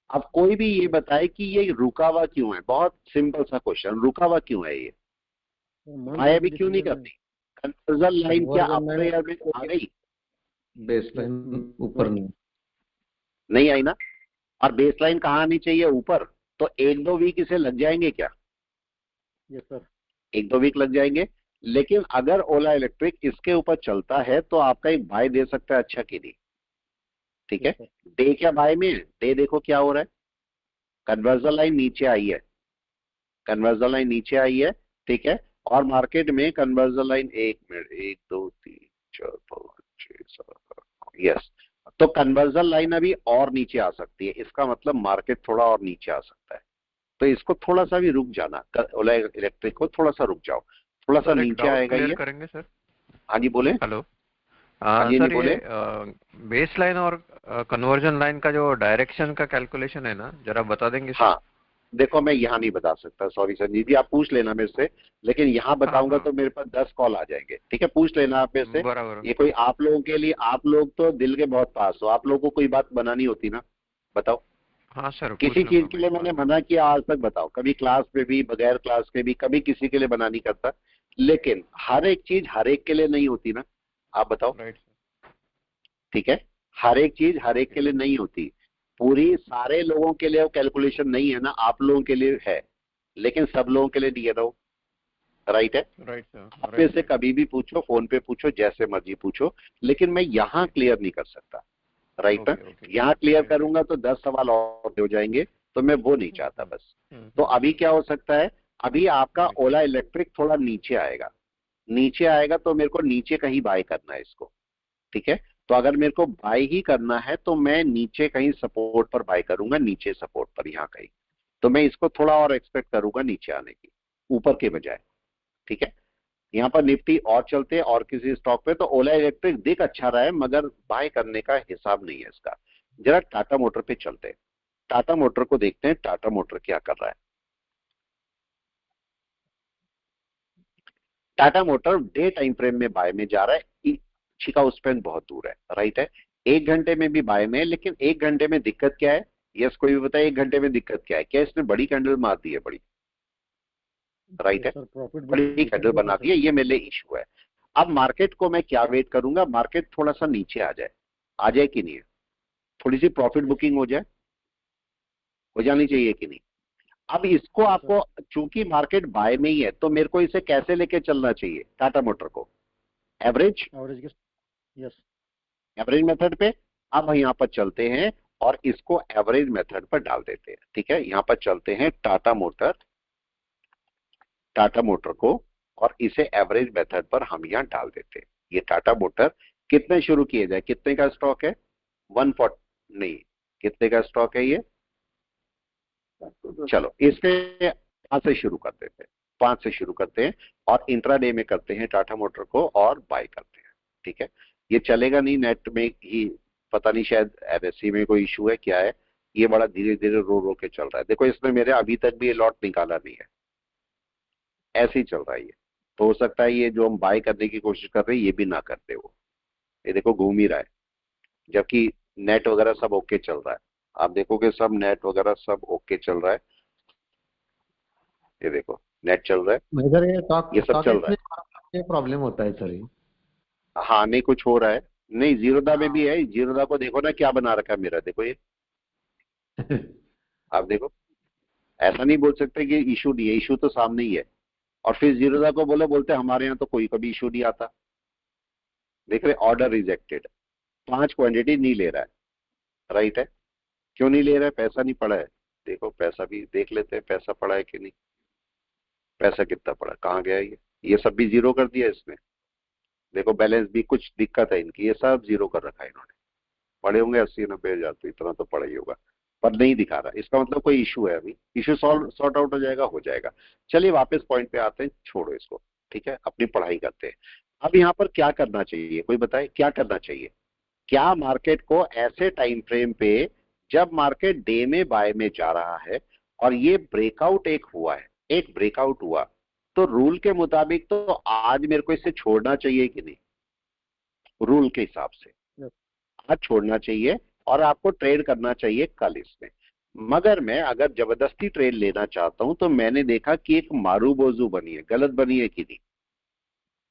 अब कोई भी ये बताए कि ये रुका हुआ क्यों है? बहुत सिंपल सा क्वेश्चन, रुका हुआ क्यों है ये? बाय अभी क्यों नहीं करती? कन्वर्जन लाइन क्या अपर एयर में आ गई? बेस लाइन ऊपर नहीं आई ना। और बेस लाइन कहाँ आनी चाहिए? ऊपर। तो 1-2 वीक इसे लग जाएंगे क्या? Yes sir. 1-2 वीक लग जाएंगे। लेकिन अगर ओला इलेक्ट्रिक इसके ऊपर चलता है तो आपका एक बाय दे सकता है, अच्छा कि नहीं? ठीक है। डे क्या बाय में है? डे देखो क्या हो रहा है, कन्वर्जन लाइन नीचे आई है, कन्वर्जन लाइन नीचे आई है, ठीक है। और मार्केट में कन्वर्जन लाइन, 1 मिनट, 1 2 3 4 5 6 7 यस, तो कन्वर्जन लाइन अभी और नीचे आ सकती है। इसका मतलब मार्केट थोड़ा और नीचे आ सकता है, तो इसको थोड़ा सा भी रुक जाना। ओला इलेक्ट्रिक को थोड़ा सा रुक जाओ, थोड़ा सा नीचे आएगा ये। करेंगे सर। हाँ जी बोले। हेलो। सर ये बेस लाइन और कन्वर्जन लाइन का जो डायरेक्शन का कैलकुलेशन है ना, जरा बता देंगे सर? हाँ देखो, मैं यहाँ नहीं बता सकता, सॉरी संजीव जी, आप पूछ लेना मेरे से, लेकिन यहाँ बताऊंगा तो मेरे पास 10 कॉल आ जाएंगे, ठीक है। पूछ लेना आप मेरे से। बराबर। ये कोई आप लोगों के लिए, आप लोग तो दिल के बहुत पास हो, आप लोगों को कोई बात बनानी होती ना, बताओ। हाँ सर, किसी चीज के लिए मैंने मना किया आज तक? बताओ, कभी क्लास में भी, बगैर क्लास के भी, कभी किसी के लिए मना नहीं करता। लेकिन हर एक चीज हर एक के लिए नहीं होती ना, आप बताओ। ठीक है, हर एक चीज हर एक के लिए नहीं होती। पूरी सारे लोगों के लिए वो कैलकुलेशन नहीं है ना, आप लोगों के लिए है, लेकिन सब लोगों के लिए नहीं है ना वो। राइट है? Right sir. आप में से कभी भी पूछो, फोन पे पूछो, जैसे मर्जी पूछो, लेकिन मैं यहाँ क्लियर नहीं कर सकता। राइट ना? यहाँ क्लियर करूंगा तो 10 सवाल और हो जाएंगे, तो मैं वो नहीं चाहता बस। तो अभी क्या हो सकता है, अभी आपका ओला इलेक्ट्रिक थोड़ा नीचे आएगा, नीचे आएगा तो मेरे को नीचे कहीं बाय करना है इसको। ठीक है, तो अगर मेरे को बाय ही करना है तो मैं नीचे कहीं सपोर्ट पर बाय करूंगा, नीचे सपोर्ट पर यहाँ कहीं। तो मैं इसको थोड़ा और एक्सपेक्ट करूंगा नीचे आने की, ऊपर के बजाय। ठीक है, यहाँ पर निफ्टी और चलते हैं और किसी स्टॉक पे, तो ओला इलेक्ट्रिक दिख अच्छा रहा है मगर बाय करने का हिसाब नहीं है इसका। जरा टाटा मोटर पे चलते हैं, टाटा मोटर को देखते हैं, टाटा मोटर क्या कर रहा है। Tata motor day time frame में बाय में जा रहा है, शिकागो स्पैन बहुत दूर है। राइट है, 1 घंटे में भी बाय में है, लेकिन 1 घंटे में दिक्कत क्या है? यस, कोई भी बताए 1 घंटे में दिक्कत क्या है? क्या इसने बड़ी कैंडल मार दी है? बड़ी, राइट है, बड़ी कैंडल बना दी है, ये मेरे लिए इशू है। अब मार्केट को मैं क्या वेट करूंगा? मार्केट थोड़ा सा नीचे आ जाए, आ जाए कि नहीं है? थोड़ी सी प्रॉफिट बुकिंग हो जाए, हो जानी चाहिए कि नहीं? अब इसको आपको, चूंकि मार्केट बाय में ही है, तो मेरे को इसे कैसे लेके चलना चाहिए टाटा मोटर को? एवरेज यस, एवरेज मेथड पे। अब यहाँ पर चलते हैं और इसको एवरेज मेथड पर डाल देते हैं। ठीक है, यहाँ पर चलते हैं टाटा मोटर को, और इसे एवरेज मेथड पर हम यहाँ डाल देते हैं। ये टाटा मोटर कितने शुरू किए जाए? कितने का स्टॉक है? 140 नहीं, कितने का स्टॉक है ये? चलो इससे 5 से शुरू कर देते हैं, 5 से शुरू करते हैं और इंट्राडे में करते हैं टाटा मोटर को और बाय करते हैं। ठीक है, ये चलेगा नहीं नेट में ही, पता नहीं शायद एनएससी में कोई इशू है, क्या है, ये बड़ा धीरे धीरे रो के चल रहा है। देखो इसने मेरे अभी तक भी ये लॉट निकाला नहीं है, ऐसे ही चल रहा है ये। तो हो सकता है ये जो हम बाय करने की कोशिश कर रहे हैं ये भी ना करते वो, ये देखो घूम ही रहा है, जबकि नेट वगैरह सब ओके चल रहा है। आप देखोगे सब नेट वगैरह सब ओके चल रहा है, ये देखो नेट चल रहा है, ये सब चल रहा है। प्रॉब्लम होता है सर ये। हाँ, नहीं कुछ हो रहा है, नहीं जीरोधा में भी है। जीरोधा को देखो ना क्या बना रखा है मेरा, देखो ये आप देखो, ऐसा नहीं बोल सकते कि इशू नहीं है, इशू तो सामने ही है। और फिर जीरोधा को बोलते हमारे यहाँ तो कोई कभी इशू नहीं आता। देख रहे, ऑर्डर रिजेक्टेड, 5 क्वांटिटी नहीं ले रहा है। राइट है, क्यों नहीं ले रहा है? पैसा नहीं पड़ा है। देखो पैसा भी देख लेते हैं, पैसा पड़ा है कि नहीं, पैसा कितना पड़ा, कहाँ गया ये सब भी जीरो कर दिया इसने। देखो बैलेंस भी कुछ दिक्कत है इनकी, ये सब जीरो कर रखा है इन्होंने। पड़े होंगे 80-90 हजार, तो इतना तो पड़ा ही होगा, पर नहीं दिखा रहा। इसका मतलब कोई इशू है, अभी इशू सॉर्ट आउट हो जाएगा, हो जाएगा। चलिए वापस पॉइंट पे आते हैं, छोड़ो इसको। ठीक है, अपनी पढ़ाई करते हैं। अब यहाँ पर क्या करना चाहिए, कोई बताए क्या करना चाहिए? क्या मार्केट को ऐसे टाइम फ्रेम पे, जब मार्केट डे में बाय में जा रहा है और ये ब्रेकआउट एक हुआ है, एक ब्रेकआउट हुआ, तो रूल के मुताबिक तो आज मेरे को इसे छोड़ना चाहिए कि नहीं? रूल के हिसाब से आज छोड़ना चाहिए और आपको ट्रेड करना चाहिए कल इसमें। मगर मैं अगर जबरदस्ती ट्रेड लेना चाहता हूं तो मैंने देखा कि एक मारूबोजू बनी है, गलत बनी है कि नहीं?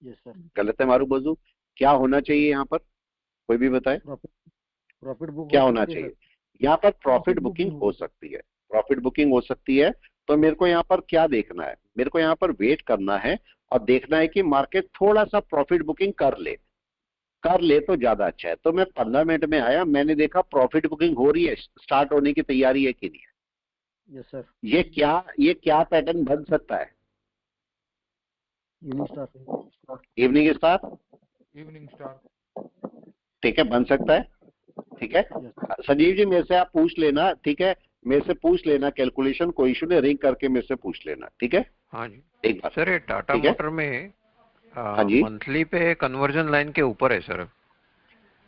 यस सर, गलत है मारूबोजू। क्या होना चाहिए यहाँ पर, कोई भी बताए? प्रॉफिट बुक क्या होना चाहिए यहाँ पर? प्रॉफिट बुकिंग हो सकती है, प्रॉफिट बुकिंग हो सकती है। तो मेरे को यहाँ पर क्या देखना है? मेरे को यहाँ पर वेट करना है और देखना है कि मार्केट थोड़ा सा प्रॉफिट बुकिंग कर ले तो ज्यादा अच्छा है। तो मैं 15 मिनट में आया, मैंने देखा प्रॉफिट बुकिंग हो रही है, स्टार्ट होने की तैयारी है कि नहीं है? यस सर, ये क्या पैटर्न बन सकता है? इवनिंग स्टार, ठीक है, बन सकता है। ठीक है, संजीव जी मेरे से आप पूछ लेना, ठीक है, मेरे से पूछ लेना कैलकुलेशन, कोई इशू नहीं, रिंग करके मेरे से पूछ लेना। ठीक है, हाँ जी एक बार सर, ये टाटा मोटर में मंथली पे कन्वर्जन लाइन के ऊपर है सर।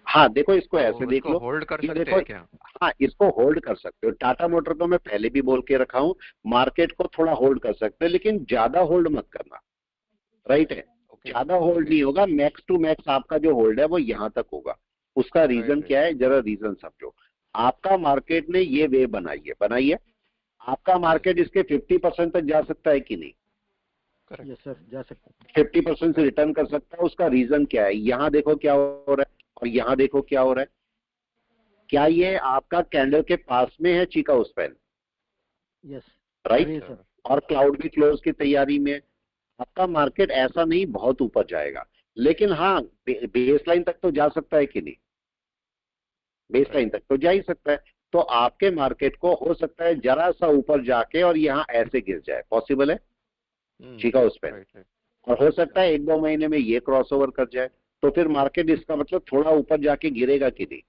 हाँ देखो, इसको तो ऐसे देख लो, होल्ड कर सकते देखो, हैं क्या? हाँ इसको होल्ड कर सकते हो। टाटा मोटर को मैं पहले भी बोल के रखा हूँ, मार्केट को थोड़ा होल्ड कर सकते हो, लेकिन ज्यादा होल्ड मत करना। राइट है, ज्यादा होल्ड नहीं होगा, मैक्स टू मैक्स आपका जो होल्ड है वो यहाँ तक होगा। उसका रीजन क्या है, जरा रीजन समझो। आपका मार्केट ने ये वे बनाई है। आपका मार्केट इसके 50% तक जा सकता है कि नहीं? यस सर, जा सकते हैं। 50% से रिटर्न कर सकता है। उसका रीजन क्या है? यहाँ देखो क्या हो रहा है और यहाँ देखो क्या हो रहा है। क्या ये आपका कैंडल के पास में है चिका स्पैन? Yes right. सर। और क्लाउड भी क्लोज की तैयारी में। आपका मार्केट ऐसा नहीं बहुत ऊपर जाएगा, लेकिन हाँ बेस लाइन तक तो जा सकता है कि नहीं? बेस लाइन तक तो जा ही सकता है। तो आपके मार्केट को हो सकता है जरा सा ऊपर जाके और यहाँ ऐसे गिर जाए, पॉसिबल है चिका स्पैन। और हो सकता है 1-2 महीने में ये क्रॉसओवर कर जाए, तो फिर मार्केट इसका मतलब थोड़ा ऊपर जाके गिरेगा कि नहीं?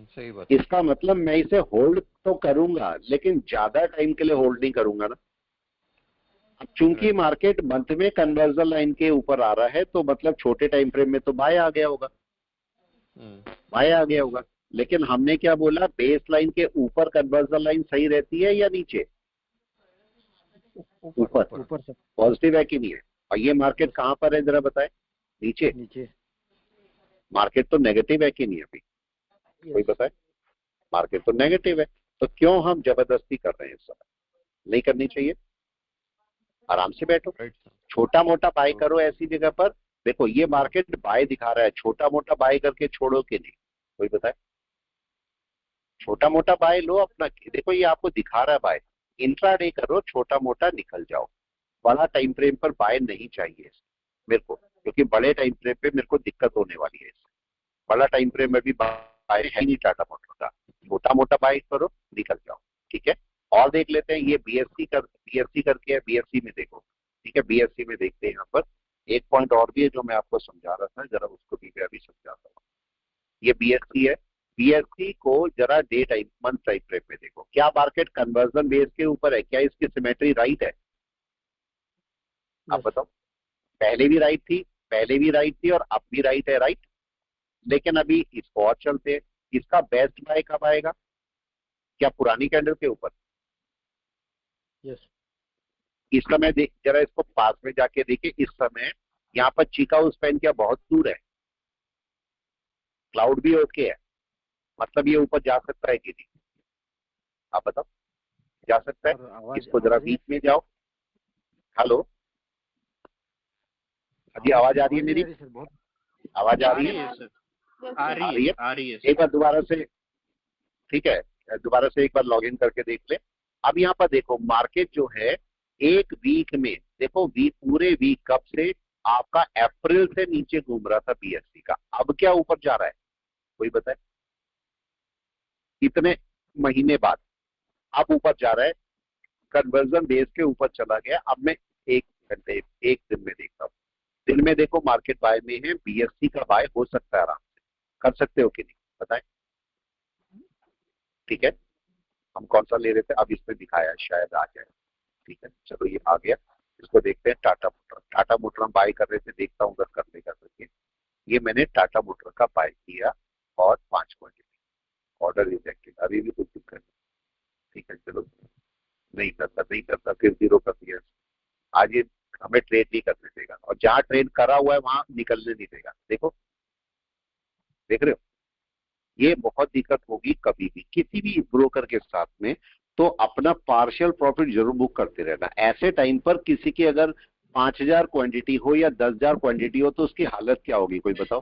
सही बात। इसका मतलब मैं इसे होल्ड तो करूंगा, लेकिन ज्यादा टाइम के लिए होल्ड नहीं करूंगा ना। अब चूंकि मार्केट मंथ में कन्वर्जन लाइन के ऊपर आ रहा है, तो मतलब छोटे टाइम फ्रेम में तो बाय आ गया होगा, बाय आ गया होगा। लेकिन हमने क्या बोला, बेस लाइन के ऊपर कन्वर्जन लाइन सही रहती है या नीचे? ऊपर। ऊपर सर। पॉजिटिव है कि नहीं है? और ये मार्केट कहां पर है जरा बताए? नीचे। नीचे। मार्केट तो नेगेटिव है कि नहीं अभी? कोई बताए? मार्केट तो नेगेटिव है, तो क्यों हम जबरदस्ती कर रहे हैं इस समय? नहीं करनी चाहिए, आराम से बैठो, छोटा मोटा बाय करो ऐसी जगह पर। देखो ये मार्केट बाय दिखा रहा है, छोटा मोटा बाय करके छोड़ो कि नहीं? कोई बताए? छोटा मोटा बाय लो अपना। देखो ये आपको दिखा रहा है बाय, इंट्राडे करो, छोटा मोटा निकल जाओ। बड़ा टाइम फ्रेम पर बाय नहीं चाहिए मेरे को, क्योंकि बड़े टाइम फ्रेम पे मेरे को दिक्कत होने वाली है इससे। बड़ा टाइम फ्रेम में भी बाय है नहीं टाटा मोटर का। छोटा मोटा बाय करो, निकल जाओ, ठीक है। और देख लेते हैं, ये बीएससी करके है, बीएससी में देखो, ठीक है। बीएससी में देखते हैं, यहाँ पर एक पॉइंट और भी है जो मैं आपको समझा रहा था, जरा उसको भी मैं अभी समझाता हूँ। ये बीएससी है, बीएससी को जरा day time month time frame में देखो। क्या मार्केट कन्वर्जन बेस के ऊपर है? क्या इसकी सिमेट्री राइट है? आप बताओ। पहले भी राइट थी और अब भी राइट है, राइट। लेकिन अभी इसको और चलते हैं, इसका बेस्ट बाय कब आएगा? क्या पुरानी कैंडल के ऊपर? यस। इस समय जरा इसको पास में जाके देखिए। इस समय यहाँ पर चिका स्पैन क्या बहुत दूर है? क्लाउड भी ओके है, मतलब ये ऊपर जा सकता है कि नहीं? आप बताओ। जा सकता है? इसको जरा बीच में जाओ। हेलो, जी आवाज आ रही है मेरी? आवाज आ रही है? आ रही है। एक बार दोबारा से, ठीक है, दोबारा से एक बार लॉग इन करके देख ले। अब यहाँ पर देखो मार्केट जो है एक वीक में, देखो पूरे वीक कब से आपका अप्रैल से नीचे घूम रहा था बीएससी का, अब क्या ऊपर जा रहा है? कोई बताए? इतने महीने बाद अब ऊपर जा रहा है, कन्वर्जन बेस के ऊपर चला गया। अब मैं एक दिन में देखता हूँ। दिन में देखो मार्केट बाय में है, बीएससी का बाय हो सकता है, आराम से कर सकते हो कि नहीं बताएं? ठीक है, हम कौन सा ले रहे थे? अब इसमें दिखाया शायद आ जाए, ठीक है। चलो ये आ गया, इसको देखते हैं। टाटा मोटर हम बाय कर रहे थे, देखता हूँ अगर कर लेगा करके। ये मैंने टाटा मोटर का बाय किया और 5 क्वांटिटी, ऑर्डर रिजेक्टेड, अभी भी कुछ दिक्कत नहीं, ठीक है। चलो नहीं करता फिर 0 कर दिया। आज ये हमें ट्रेड नहीं करने देगा, और जहां ट्रेड करा हुआ है वहां निकलने नहीं देगा। देखो, देख रहे हो? ये बहुत दिक्कत होगी कभी भी किसी भी ब्रोकर के साथ में। तो अपना पार्शियल प्रॉफिट जरूर बुक करते रहना। ऐसे टाइम पर किसी की अगर 5000 क्वांटिटी हो या 10,000 क्वांटिटी हो, तो उसकी हालत क्या होगी? कोई बताओ।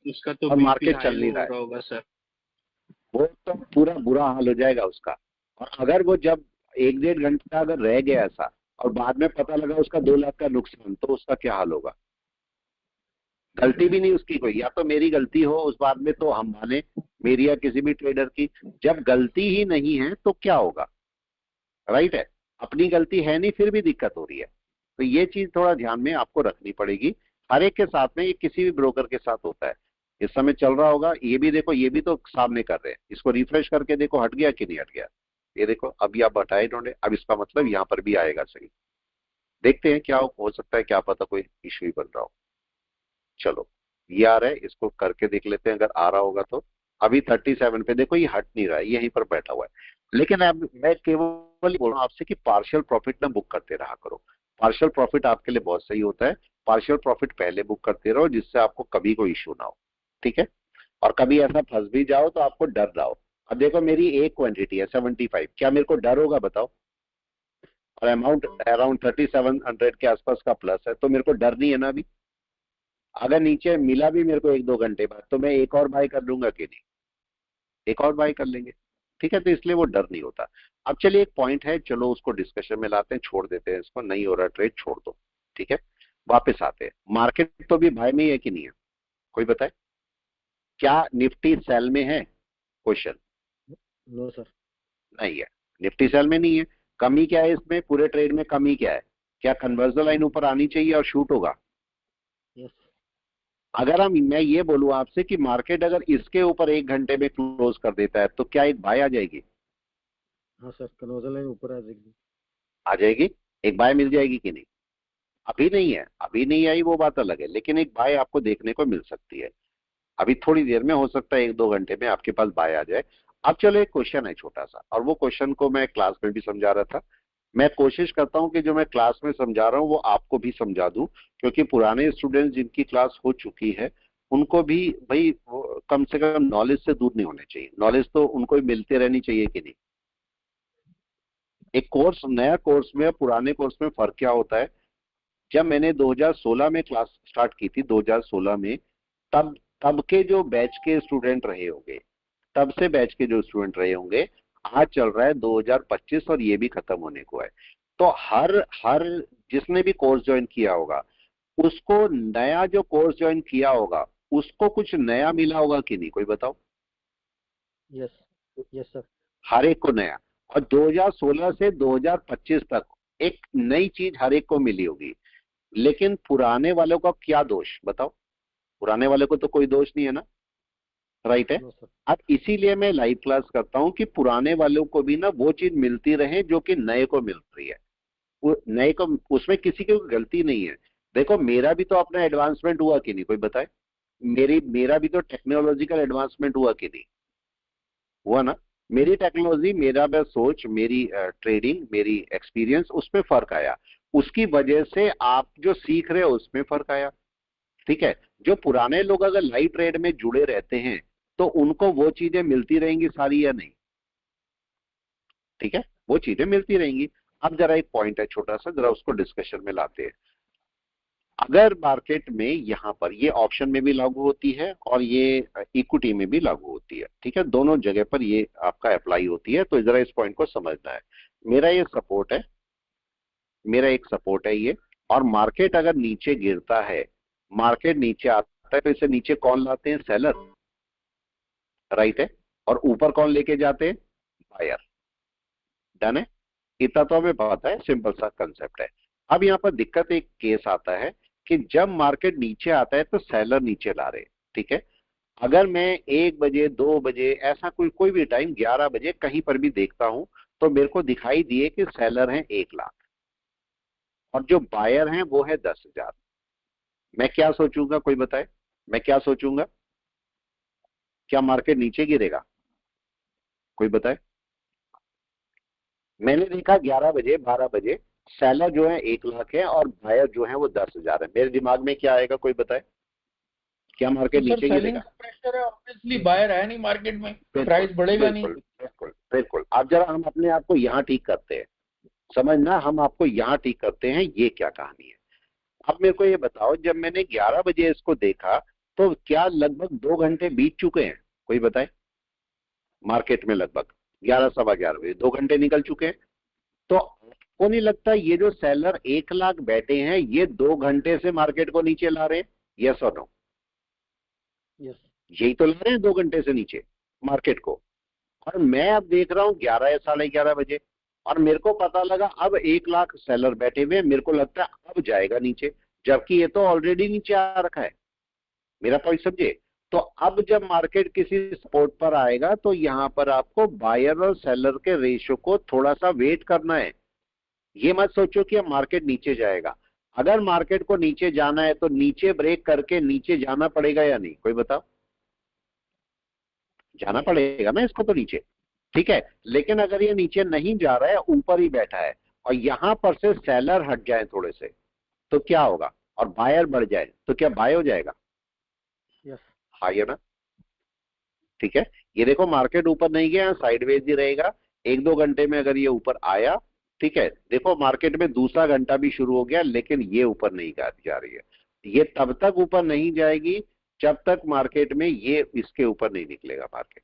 उसका तो और मार्केट चल नहीं रहा है होगा सर, वो तो पूरा बुरा हाल हो जाएगा उसका। और अगर वो जब 1-1.5 घंटा अगर रह गया ऐसा, और बाद में पता लगा उसका 2 लाख का नुकसान, तो उसका क्या हाल होगा? गलती भी नहीं उसकी कोई, या तो मेरी गलती हो उस बात में तो हम माने, मेरी या किसी भी ट्रेडर की। जब गलती ही नहीं है तो क्या होगा? राइट है, अपनी गलती है नहीं फिर भी दिक्कत हो रही है। तो ये चीज थोड़ा ध्यान में आपको रखनी पड़ेगी। हर एक के साथ में, ये किसी भी ब्रोकर के साथ होता है। इस समय चल रहा होगा, ये भी देखो, ये भी तो सामने कर रहे हैं। इसको रिफ्रेश करके देखो हट गया कि नहीं हट गया। ये देखो अभी आप हटाए इन्होंने, अब इसका मतलब यहाँ पर भी आएगा सही। देखते हैं क्या हो सकता है, क्या पता कोई इश्यू ही बन रहा हो। चलो ये आ रहा है, इसको करके देख लेते हैं अगर आ रहा होगा तो। अभी 37 पे देखो, ये हट नहीं रहा है, यहीं पर बैठा हुआ है। लेकिन अब मैं केवल बोल रहा हूँ आपसे कि पार्शियल प्रॉफिट ना बुक करते रहा करो। पार्शियल प्रॉफिट आपके लिए बहुत सही होता है। पार्शियल प्रॉफिट पहले बुक करते रहो, जिससे आपको कभी कोई इश्यू ना हो, ठीक है। और कभी ऐसा फंस भी जाओ तो आपको डर रहा हो। अब देखो मेरी एक क्वांटिटी है 75, क्या मेरे को डर होगा बताओ? और अमाउंट अराउंड 3700 के आसपास का प्लस है, तो मेरे को डर नहीं है ना अभी। अगर नीचे मिला भी मेरे को 1-2 घंटे बाद, तो मैं एक और बाय कर लूंगा कि नहीं? एक और बाय कर लेंगे, ठीक है। तो इसलिए वो डर नहीं होता। अब चलिए एक पॉइंट है, चलो उसको डिस्कशन में लाते हैं, छोड़ देते हैं इसको, नहीं हो रहा ट्रेड, छोड़ दो, ठीक है। वापस आते हैं, मार्केट तो भी बाय में ही है कि नहीं है? कोई बताए, क्या निफ्टी सेल में है? क्वेश्चन। No sir. नहीं है, निफ्टी सेल में नहीं है। कमी क्या है इसमें, पूरे ट्रेड में कमी क्या है? क्या कन्वर्जन लाइन ऊपर आनी चाहिए और शूट होगा? यस। अगर मैं ये बोलूं आपसे कि मार्केट अगर इसके ऊपर 1 घंटे में क्लोज कर देता है, तो क्या एक बाय आ जाएगी? हाँ सर, कन्वर्जन लाइन ऊपर आ जाएगी। आ जाएगी, एक बाय मिल जाएगी कि नहीं? अभी नहीं है, अभी नहीं आई वो बात अलग है, लेकिन एक बाय आपको देखने को मिल सकती है। अभी थोड़ी देर में, हो सकता है 1-2 घंटे में आपके पास बाय आ जाए। अब चलो एक क्वेश्चन है छोटा सा, और वो क्वेश्चन को मैं क्लास में भी समझा रहा था। मैं कोशिश करता हूं कि जो मैं क्लास में समझा रहा हूं वो आपको भी समझा दूं, क्योंकि पुराने स्टूडेंट्स जिनकी क्लास हो चुकी है उनको भी भाई कम से कम नॉलेज से दूर नहीं होने चाहिए। नॉलेज तो उनको भी मिलती रहनी चाहिए कि नहीं? एक कोर्स, नया कोर्स में पुराने कोर्स में फर्क क्या होता है? जब मैंने 2016 में क्लास स्टार्ट की थी, 2016 में, तब तब के जो बैच के स्टूडेंट रहे होंगे, तब से बैच के जो स्टूडेंट रहे होंगे, आज चल रहा है 2025 और ये भी खत्म होने को है। तो हर हर जिसने भी कोर्स ज्वाइन किया होगा, उसको नया जो कोर्स ज्वाइन किया होगा उसको कुछ नया मिला होगा कि नहीं? कोई बताओ। यस। Yes sir. हर एक को नया। और 2016 से 2025 तक एक नई चीज हर एक को मिली होगी। लेकिन पुराने वालों का क्या दोष बताओ? पुराने वाले को तो कोई दोष नहीं है ना, राइट है। No sir. अब इसीलिए मैं लाइव क्लास करता हूं कि पुराने वालों को भी ना वो चीज मिलती रहे जो कि नए को मिल रही है। वो नए को, उसमें किसी की गलती नहीं है। देखो मेरा भी तो अपना एडवांसमेंट हुआ कि नहीं? कोई बताए। मेरा भी तो टेक्नोलॉजिकल एडवांसमेंट हुआ कि नहीं? हुआ ना। मेरी टेक्नोलॉजी, मेरा बस सोच, मेरी ट्रेडिंग, मेरी एक्सपीरियंस, उसमें फर्क आया। उसकी वजह से आप जो सीख रहे हो उसमें फर्क आया, ठीक है। जो पुराने लोग अगर लाइव ट्रेड में जुड़े रहते हैं तो उनको वो चीजें मिलती रहेंगी सारी या नहीं? ठीक है, वो चीजें मिलती रहेंगी। अब जरा एक पॉइंट है छोटा सा, जरा उसको डिस्कशन में लाते हैं। अगर मार्केट में यहां पर ये ऑप्शन में भी लागू होती है और ये इक्विटी में भी लागू होती है, ठीक है, दोनों जगह पर ये आपका अप्लाई होती है। तो जरा इस पॉइंट को समझना है। मेरा ये सपोर्ट है, मेरा एक सपोर्ट है ये। और मार्केट अगर नीचे गिरता है, मार्केट नीचे आता है, तो इसे नीचे कौन लाते हैं? सेलर, राइट है। और ऊपर कौन लेके जाते हैं? बायर। डन है, इतना तो हमें पता है, सिंपल सा कंसेप्ट है। अब यहाँ पर दिक्कत, एक केस आता है कि जब मार्केट नीचे आता है तो सेलर नीचे ला रहे, ठीक है। अगर मैं 1 बजे 2 बजे ऐसा कोई भी टाइम, 11 बजे कहीं पर भी देखता हूं, तो मेरे को दिखाई दिए कि सेलर हैं 1 लाख और जो बायर हैं वो है 10,000। मैं क्या सोचूंगा? कोई बताए, मैं क्या सोचूंगा? क्या मार्केट नीचे गिरेगा? कोई बताए। मैंने देखा 11 बजे 12 बजे सेलर जो है 1 लाख है और बायर जो है वो 10,000 है। मेरे दिमाग में क्या आएगा? कोई बताए, क्या मार्केट नीचे गिरेगा? प्रेशर है, ऑब्वियसली बायर है नहीं मार्केट में, प्राइस बढ़ेगा नहीं। बिल्कुल बिल्कुल। अब जरा हम अपने आप को यहाँ ठीक करते हैं, समझना, हम आपको यहाँ ठीक करते हैं ये क्या कहानी है। अब मेरे को ये बताओ, जब मैंने 11 बजे इसको देखा तो क्या लगभग 2 घंटे बीत चुके हैं? कोई बताए। मार्केट में लगभग 11 सवा 11 बजे 2 घंटे निकल चुके हैं। तो आपको नहीं लगता ये जो सेलर 1 लाख बैठे हैं ये 2 घंटे से मार्केट को नीचे ला रहे हैं? यस और नो? यस। यही तो ला रहे हैं 2 घंटे से नीचे मार्केट को। और मैं अब देख रहा हूँ 11 या साढ़े 11 बजे, और मेरे को पता लगा अब 1 लाख सेलर बैठे हुए, मेरे को लगता है अब जाएगा नीचे, जबकि ये तो ऑलरेडी नीचे आ रखा है। मेरा पॉइंट समझे? तो अब जब मार्केट किसी सपोर्ट पर आएगा तो यहां पर आपको बायर और सेलर के रेशियो को थोड़ा सा वेट करना है। ये मत सोचो कि अब मार्केट नीचे जाएगा। अगर मार्केट को नीचे जाना है तो नीचे ब्रेक करके नीचे जाना पड़ेगा या नहीं? कोई बताओ। जाना पड़ेगा ना इसको तो नीचे, ठीक है। लेकिन अगर ये नीचे नहीं जा रहा है, ऊपर ही बैठा है, और यहां पर से सेलर हट जाए थोड़े से, तो क्या होगा? और बायर बढ़ जाए तो क्या बाय हो जाएगा? यस। हाँ या ना? ठीक है, ये देखो मार्केट ऊपर नहीं गया, साइडवेज ही रहेगा। 1-2 घंटे में अगर ये ऊपर आया, ठीक है, देखो मार्केट में दूसरा घंटा भी शुरू हो गया, लेकिन ये ऊपर नहीं जा रही है। ये तब तक ऊपर नहीं जाएगी जब तक मार्केट में ये इसके ऊपर नहीं निकलेगा मार्केट,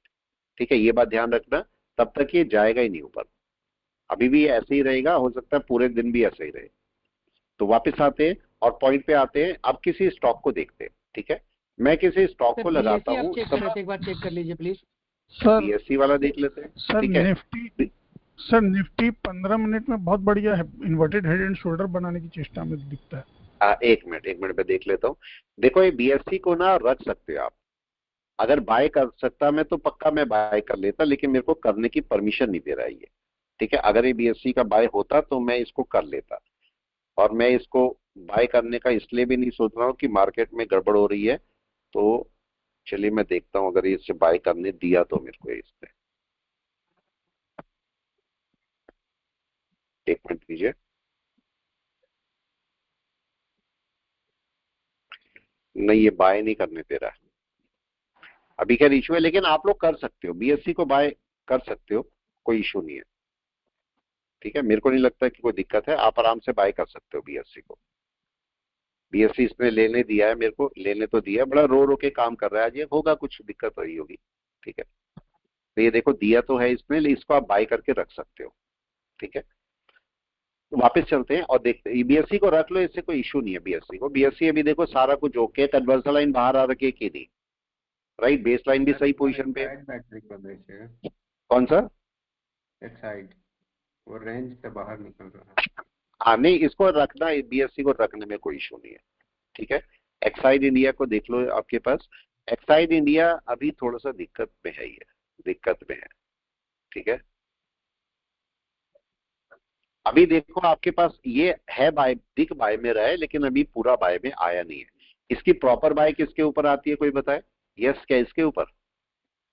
ठीक है, ये बात ध्यान रखना, तब तक ये जाएगा ही नहीं ऊपर। अभी भी ये ऐसे ही रहेगा, हो सकता है पूरे दिन भी ऐसे ही रहे। तो वापस आते हैं और पॉइंट पे आते हैं। अब किसी स्टॉक को देखते हैं, ठीक है, मैं किसी स्टॉक को लगाता हूँ। एक बार चेक कर लीजिए प्लीज सर। बीएससी वाला देख लेते हैं। सर निफ्टी 15 मिनट में बहुत बढ़िया इन्वर्टेड हेड एंड शोल्डर बनाने की चेष्टा में दिखता है। एक मिनट पे देख लेता हूँ। देखो ये बीएससी को ना रख सकते हो आप, अगर बाय कर सकता मैं तो पक्का मैं बाय कर लेता, लेकिन मेरे को करने की परमिशन नहीं दे रहा है ये, ठीक है। अगर ये बीएससी का बाय होता तो मैं इसको कर लेता, और मैं इसको बाय करने का इसलिए भी नहीं सोच रहा हूँ कि मार्केट में गड़बड़ हो रही है। तो चलिए मैं देखता हूँ, अगर इससे बाय करने दिया तो मेरे को इसने, एक मिनट दीजिए। नहीं, ये बाय नहीं करने दे रहा है अभी, खैर इशू है, लेकिन आप लोग कर सकते हो, बीएससी को बाय कर सकते हो, कोई इशू नहीं है, ठीक है। मेरे को नहीं लगता कि कोई दिक्कत है, आप आराम से बाय कर सकते हो बीएससी को। बीएससी इसने लेने दिया है, मेरे को लेने तो दिया है, बड़ा रो रो के काम कर रहा है, आज ये होगा कुछ दिक्कत रही होगी, ठीक है। तो ये देखो दिया तो है इसने, इसको आप बाय करके रख सकते हो, ठीक है। तो वापस चलते हैं और देखते हैं, बीएससी को रख लो, इससे कोई इशू नहीं है बीएससी को। बीएससी अभी देखो सारा कुछ ओके, कन्वर्सल लाइन बाहर आ रखी है कि नहीं, राइट, बेस लाइन भी सही पोजीशन पे। कौन सा एक्साइड, वो रेंज से बाहर निकल रहा है। हाँ नहीं, इसको रखना, बीएससी को रखने में कोई इशू नहीं है, ठीक है। एक्साइड इंडिया को देख लो आपके पास। एक्साइड इंडिया अभी थोड़ा सा दिक्कत में है, ये दिक्कत में है, ठीक है। अभी देखो आपके पास ये है बाय, बिग बाय में रहा है, लेकिन अभी पूरा बाय में आया नहीं है। इसकी प्रॉपर बाय किसके ऊपर आती है, कोई बताए? यस, क्या इसके ऊपर?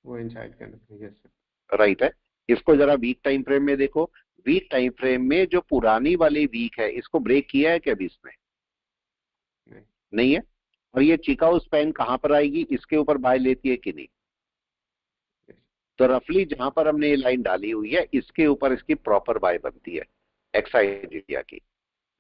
वो इनसाइड कैंडल, यस राइट है। इसको जरा वीक टाइम फ्रेम में देखो। वीक टाइम फ्रेम में जो पुरानी वाली वीक है, इसको ब्रेक किया है क्या अभी इसने? नहीं है। और ये चिकागो स्पैन कहां पर आएगी, इसके ऊपर बाय लेती है कि नहीं? तो रफली जहां पर हमने ये लाइन डाली हुई है, इसके ऊपर इसकी प्रॉपर बाय बनती है एक्साइड इंडिया की,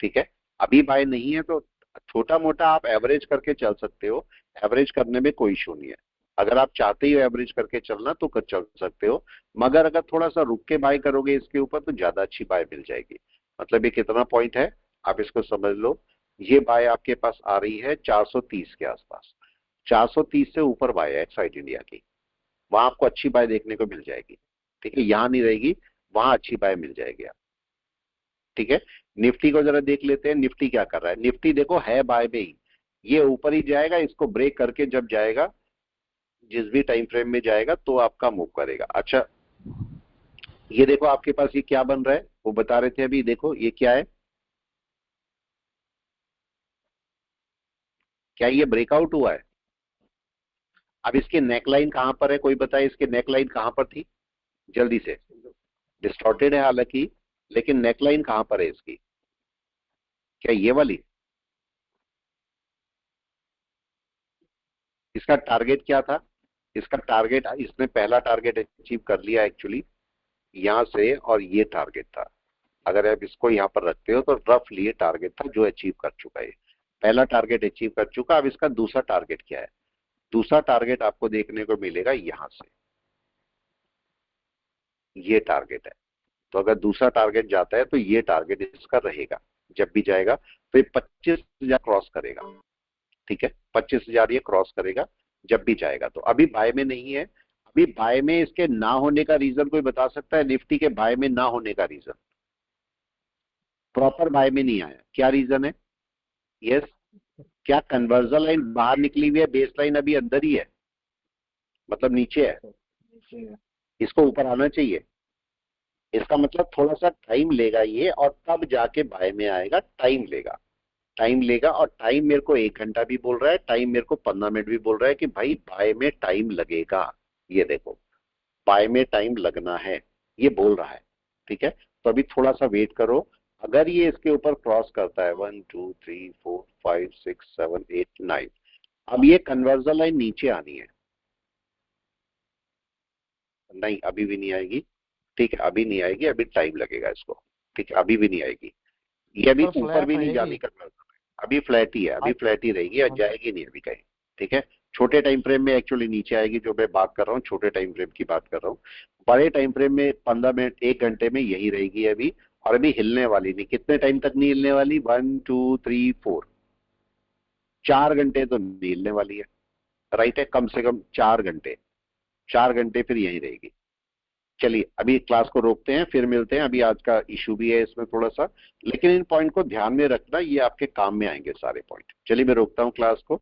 ठीक है। अभी बाय नहीं है तो छोटा मोटा आप एवरेज करके चल सकते हो, एवरेज करने में कोई इशू नहीं है। अगर आप चाहते हो एवरेज करके चलना तो चल सकते हो, मगर अगर थोड़ा सा रुक के बाय करोगे इसके ऊपर तो ज्यादा अच्छी बाय मिल जाएगी। मतलब ये कितना पॉइंट है आप इसको समझ लो, ये बाय आपके पास आ रही है 430 के आसपास। 430 से ऊपर बाय है एक्साइड इंडिया की, वहां आपको अच्छी बाय देखने को मिल जाएगी, ठीक है। यहां नहीं रहेगी, वहां अच्छी बाय मिल जाएगी आप, ठीक है। निफ्टी को जरा देख लेते हैं, निफ्टी क्या कर रहा है। निफ्टी देखो है बाय में ही, ये ऊपर ही जाएगा, इसको ब्रेक करके जब जाएगा, जिस भी टाइम फ्रेम में जाएगा तो आपका मूव करेगा। अच्छा ये देखो आपके पास ये क्या बन रहा है, वो बता रहे थे अभी, देखो ये क्या है, क्या ये ब्रेकआउट हुआ है? अब इसके नेकलाइन कहां पर है, कोई बताए इसके नेकलाइन कहां पर थी जल्दी से? डिस्टॉर्टेड है हालांकि, लेकिन नेकलाइन कहां पर है इसकी? क्या ये वाली? इसका टारगेट क्या था? इसका टारगेट, इसने पहला टारगेट अचीव कर लिया एक्चुअली यहां से, और ये टारगेट था। अगर आप इसको यहां पर रखते हो तो रफली ये टारगेट था जो अचीव कर चुका है। पहला टारगेट अचीव कर चुका। अब इसका दूसरा टारगेट क्या है? दूसरा टारगेट आपको देखने को मिलेगा यहां से, ये टारगेट है। तो अगर दूसरा टारगेट जाता है तो ये टारगेट इसका रहेगा, जब भी जाएगा तो ये 25,000 क्रॉस करेगा, ठीक है। 25,000 ये क्रॉस करेगा जब भी जाएगा। तो अभी बाय में नहीं है। अभी बाय में इसके ना होने का रीजन कोई बता सकता है? निफ्टी के बाय में ना होने का रीजन, प्रॉपर बाय में नहीं आया, क्या रीजन है? यस, क्या कन्वर्जन लाइन बाहर निकली हुई है, बेस लाइन अभी अंदर ही है, मतलब नीचे है, इसको ऊपर आना चाहिए। इसका मतलब थोड़ा सा टाइम लेगा ये, और तब जाके बाय में आएगा। टाइम लेगा, टाइम लेगा, और टाइम मेरे को 1 घंटा भी बोल रहा है, टाइम मेरे को 15 मिनट भी बोल रहा है कि भाई बाय में टाइम लगेगा। ये देखो बाय में टाइम लगना है, ये बोल रहा है, ठीक है। तो अभी थोड़ा सा वेट करो। अगर ये इसके ऊपर क्रॉस करता है 1 2 3 4 5 6 7 8 9, अब ये कन्वर्जन लाइन नीचे आनी है, नहीं अभी भी नहीं आएगी, ठीक है अभी नहीं आएगी, अभी टाइम लगेगा इसको, ठीक है अभी भी नहीं आएगी, ये अभी तो ऊपर भी फ्लैट नहीं जाने रहेगी। का, अभी फ्लैट ही है, अभी फ्लैट ही रहेगी और जाएगी नहीं अभी कहीं, ठीक है। छोटे टाइम फ्रेम में एक्चुअली नीचे आएगी, जो मैं बात कर रहा हूँ छोटे टाइम फ्रेम की बात कर रहा हूँ। बड़े टाइम फ्रेम में 15 मिनट 1 घंटे में यही रहेगी अभी, और अभी हिलने वाली नहीं। कितने टाइम तक नहीं हिलने वाली? 1 2 3 4 4 घंटे तो नहीं हिलने वाली है, राइट है, कम से कम 4 घंटे, 4 घंटे फिर यहीं रहेगी। चलिए अभी क्लास को रोकते हैं, फिर मिलते हैं। अभी आज का इशू भी है इसमें थोड़ा सा, लेकिन इन पॉइंट को ध्यान में रखना, ये आपके काम में आएंगे सारे पॉइंट। चलिए मैं रोकता हूँ क्लास को।